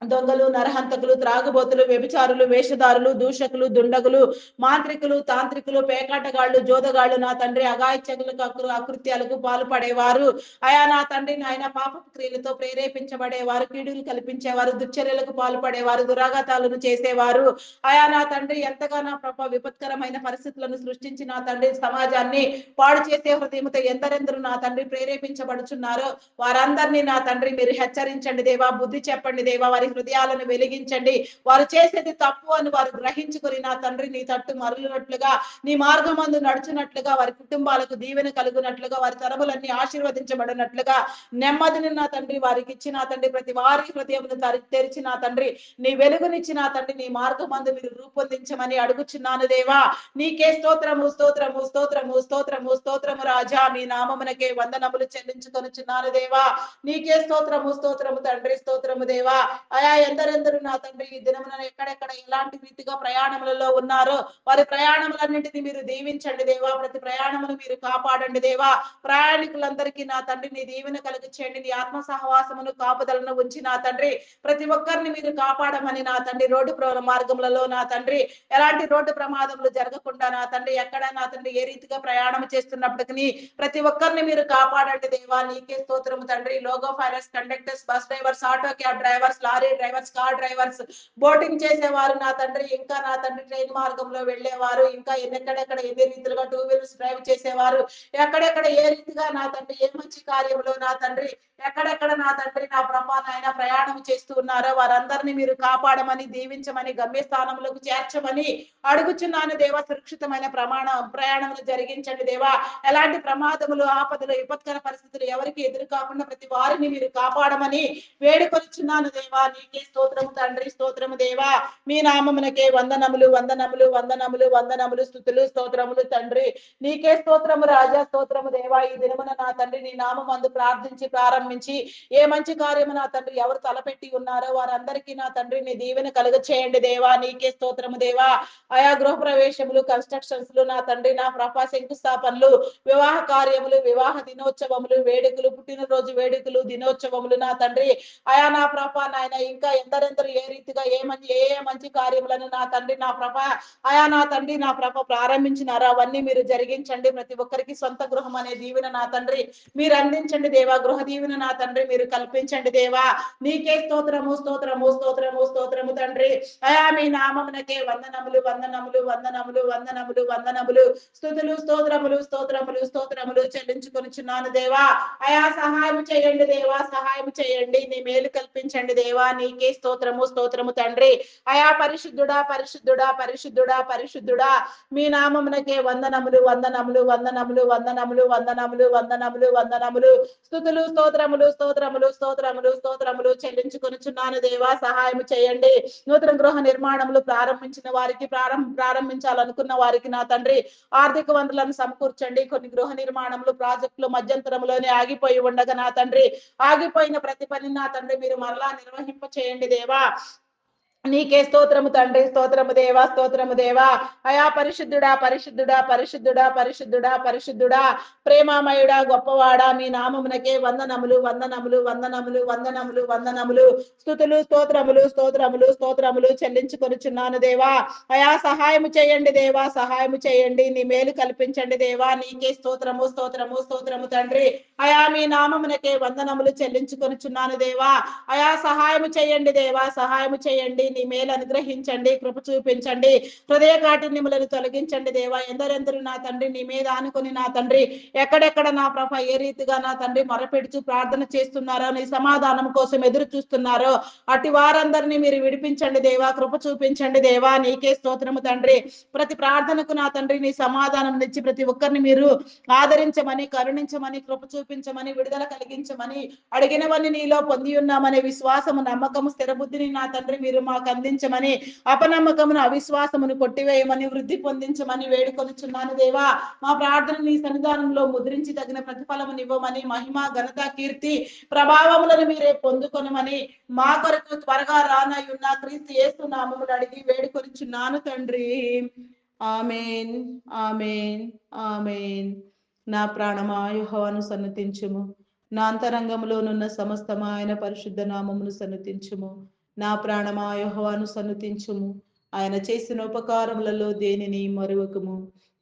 దొంగలు, నరహంతకులు, త్రాగుబోతులు, వ్యభిచారులు, వేషధారులు, దూషకులు, దుండగులు, మాంత్రికులు, తాంత్రికులు, పేకాటగాళ్లు, జోదగాళ్లు నా తండ్రి అఘాయిత్యములకు అకృత్యాలకు పాల్పడేవారు అయా నా తండ్రి నాయన పాప క్రియలతో ప్రేరేపించబడేవారు, కీడులు కల్పించేవారు, దుశ్చర్యలకు పాల్పడేవారు, దురాఘాతాలను చేసేవారు అయా నా తండ్రి ఎంతగా నా ప్రభ విపత్కరమైన పరిస్థితులను సృష్టించి నా తండ్రి సమాజాన్ని పాడు చేసే హృదయంతో ఎందరెందరూ నా తండ్రి ప్రేరేపించబడుచున్నారో వారందరినీ నా తండ్రి మీరు హెచ్చరించండి దేవా. బుద్ధి చెప్పండి దేవా. వారి హృదయాలను వెలిగించండి. వారు చేసేది తప్పు అని వారు గ్రహించుకొని నా తండ్రి నీ తట్టు మరలినట్లుగా, నీ మార్గమందు నడుచునట్లుగా, వారి కుటుంబాలకు దీవెన కలుగునట్లుగా, వారి తరములన్నీ ఆశీర్వదించబడినట్లుగా నెమ్మదిని నా తండ్రి వారికి ఇచ్చి నా తండ్రి ప్రతి వారి హృదయమును తెరిచి నా తండ్రి నీ వెలుగునిచ్చి నా తండ్రి నీ మార్గమందు మీరు రూపొందించమని అడుగుచున్నాను దేవా. నీకే స్తోత్రము, స్తోత్రము, స్తోత్రము, స్తోత్రము, స్తోత్రము రాజా. మీ నామమునకే వందనములు చెల్లించుకొనుచున్నాను దేవా. నీకే స్తోత్రము, స్తోత్రము తండ్రి, స్తోత్రము దేవా. అయా ఎందరెందరూ నా తండ్రి ఈ దినమున ఎక్కడెక్కడ ఎలాంటి రీతిగా ప్రయాణములలో ఉన్నారో వారి ప్రయాణములన్నింటినీ మీరు దీవించండి దేవా. ప్రతి ప్రయాణమును మీరు కాపాడండి దేవా. ప్రయాణికులందరికీ నా తండ్రి నీ దీవెన కలిగి చేయండి. నీ ఆత్మ సహవాసమును కాపుదలను ఉంచి నా తండ్రి ప్రతి ఒక్కరిని మీరు కాపాడమని నా తండ్రి రోడ్డు మార్గములలో నా తండ్రి ఎలాంటి రోడ్డు ప్రమాదములు జరగకుండా నా తండ్రి ఎక్కడ నా తండ్రి ఏ రీతిగా ప్రయాణం చేస్తున్నప్పటికీ ప్రతి ఒక్కరిని మీరు కాపాడండి దేవా. నీకే స్తోత్రము తండ్రి. Logo finance conductors, bus drivers, auto cab drivers, lorry drivers, car drivers, boating చేసేవారు నా తండ్రి ఇంకా నా తండ్రి ట్రైన్ మార్గంలో వెళ్ళేవారు ఇంకా ఎక్కడెక్కడ ఎన్ని రీతిలుగా టూ వీలర్స్ డ్రైవ్ చేసేవారు ఎక్కడెక్కడ ఏ రీతిగా నా తండ్రి ఏ మంచి కార్యంలో నా తండ్రి ఎక్కడెక్కడ నా తండ్రి నా ప్రభా నాయన ప్రయాణం చేస్తూ ఉన్నారో వారందరినీ మీరు కాపాడమని, దీవించమని, గమ్యస్థానములకు చేర్చమని అడుగుచున్నాను దేవా. సురక్షితమైన ప్రయాణములు జరిగించండి దేవా. ఎలాంటి ప్రమాదములు, ఆపదలు, విపత్కర పరిస్థితులు ఎవరికి ఎదురు కాకుండా ప్రతి వారిని మీరు కాపాడమని వేడుకొనిచున్నాను దేవా. నీకే స్తోత్రము తండ్రి, స్తోత్రము దేవా. మీ నామమునకే వందనములు, వందనములు, వందనములు, వందనములు, స్తుతులు, స్తోత్రములు తండ్రి. నీకే స్తోత్రము రాజా, స్తోత్రము దేవా. ఈ దినమున నా తండ్రి నీ నామమందు ప్రార్థించి ప్రారంభించి ఏ మంచి కార్యము నా తండ్రి ఎవరు తలపెట్టి ఉన్నారో వారందరికీ నా తండ్రి నీ దీవెన కలుగ చేయండి దేవా. నీకే స్తోత్రము దేవా. ఆయా గృహ ప్రవేశములు, కన్స్ట్రక్షన్స్ నా తండ్రి నా ప్రభా శంకుస్థాపనలు, వివాహ కార్యములు, వివాహ దినోత్సవములు, వేడుకలు, పుట్టినరోజు వేడుకలు, దినోత్సవములు నా తండ్రి ఆయా నా ప్రభా నాయన ఇంకా ఎందరెందరు ఏ రీతిగా ఏ మంచి కార్యములను నా తండ్రి నా ప్రభ నా తండ్రి నా ప్రభ ప్రారంభించినారో అవన్నీ మీరు జరిగించండి. ప్రతి ఒక్కరికి సొంత గృహం అనే దీవెన నా తండ్రి మీరు అందించండి దేవా. గృహ దీవెన నా తండ్రి మీరు కల్పించండి దేవా. నీకే స్తోత్రము స్తోత్రము స్తోత్రము స్తోత్రము తండ్రి. మీ నామమునకే వందనములు వందనములు వందనములు వందనములు వందనములు స్తుతులు స్తోత్రములు స్తోత్రములు స్తోత్రములు చెల్లించుకొనిచున్నాను దేవా. సహాయం చేయండి దేవా, సహాయం చేయండి. నీ మేలు కల్పించండి దేవా. నీకే స్తోత్రము స్తోత్రము తండ్రి. పరిశుద్ధుడా పరిశుద్ధుడా పరిశుద్ధుడా పరిశుద్ధుడా మీ నామమునకే వందనములు వందనములు వందనములు వందనములు వందనములు వందనములు వందనములు స్తుతులు స్తోత్రములు స్తోత్రములు స్తోత్రములు స్తోత్రములు చెల్లించుకొనిచున్నాను దేవా. సహాయం చేయండి. నూతన గృహ నిర్మాణములు ప్రారంభించిన వారికి ప్రారంభించాలనుకున్న వారికి నా తండ్రి ఆర్థిక వనరులను సమకూర్చండి. కొన్ని గృహ నిర్మాణములు ప్రాజెక్టులు మధ్యంతరంలోనే ఆగిపోయి ఉండగా నా తండ్రి ఆగిపోయిన ప్రతి పని నా తండ్రి మీరు మరలా నిర్వహింప చేయండి దేవా. నీకే స్తోత్రము తండ్రి. స్తోత్రము దేవా, స్తోత్రము దేవా. పరిశుద్ధుడా పరిశుద్ధుడా పరిశుద్ధుడా పరిశుద్ధుడా పరిశుద్ధుడా ప్రేమామయుడా గొప్పవాడా మీ నామమునకే వందనములు వందనములు వందనములు వందనములు వందనములు స్తుతులు స్తోత్రములు స్తోత్రములు స్తోత్రములు చెల్లించుకొనిచున్నాను దేవా. సహాయము చేయండి దేవా, సహాయము చేయండి. నీ మేలు కల్పించండి దేవా. నీకే స్తోత్రము స్తోత్రము స్తోత్రము తండ్రి. మీ నామమునకే వందనములు చెల్లించుకొనిచున్నాను దేవా. సహాయము చేయండి దేవా, సహాయము చేయండి. నీ మేలు అనుగ్రహించండి, కృప చూపించండి. హృదయ కాఠిన్యములను తొలగించండి దేవా. ఎందరెందరు నా తండ్రి నీ మీద ఆనుకొని నా తండ్రి ఎక్కడెక్కడ నా ప్రభ ఏ రీతిగా నా తండ్రి మొరపెడుచు ప్రార్థన చేస్తున్నారో, నీ సమాధానం కోసం ఎదురు చూస్తున్నారో అటు వారందరినీ మీరు విడిపించండి దేవా. కృప చూపించండి దేవా. నీకే స్తోత్రము తండ్రి. ప్రతి ప్రార్థనకు నా తండ్రి నీ సమాధానం ఇచ్చి ప్రతి ఒక్కరిని మీరు ఆదరించమని, కరుణించమని, కృప చూపించమని, విడుదల కలిగించమని, అడిగినవన్నీ నీలో పొంది ఉన్నామనే విశ్వాసము నమ్మకము స్థిరబుద్ధిని నా తండ్రి మీరు మాకు అందించమని, అపనమ్మకమును అవిశ్వాసమును కొట్టివేయమని, వృద్ధి పొందించమని వేడుకొనుచున్నాను దేవా. మా ప్రార్థన నీ సన్నిధానంలో ముద్రించి తగిన ప్రతిఫలమునివ్వమని, మహిమ ఘనత కీర్తి ప్రభావములను మీరే పొందుకొనమని మా కొరకు త్వరగా రానయున్న క్రీస్తు యేసు నామములు అడిగి వేడుకొనుచున్నాను తండ్రి. ఆమేన్ ఆమేన్ ఆమేన్. నా ప్రాణమా యెహోవాను సన్నతించుము, నా అంతరంగములోనున్న సమస్తమా ఆయన పరిశుద్ధ నామమును సన్నతించుము. నా ప్రాణమా యెహోవాను సన్నతించుము, ఆయన చేసిన ఉపకారములలో దేనిని మరువకుము.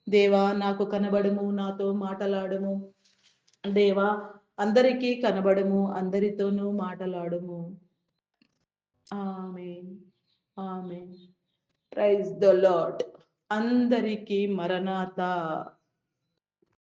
దేవా నాకు కనబడుము, నాతో మాటలాడుము. దేవా అందరికీ కనబడుము, అందరితోనూ మాటలాడుము. ఆమేన్ ఆమేన్. Praise the lord. అందరికీ మరణాత.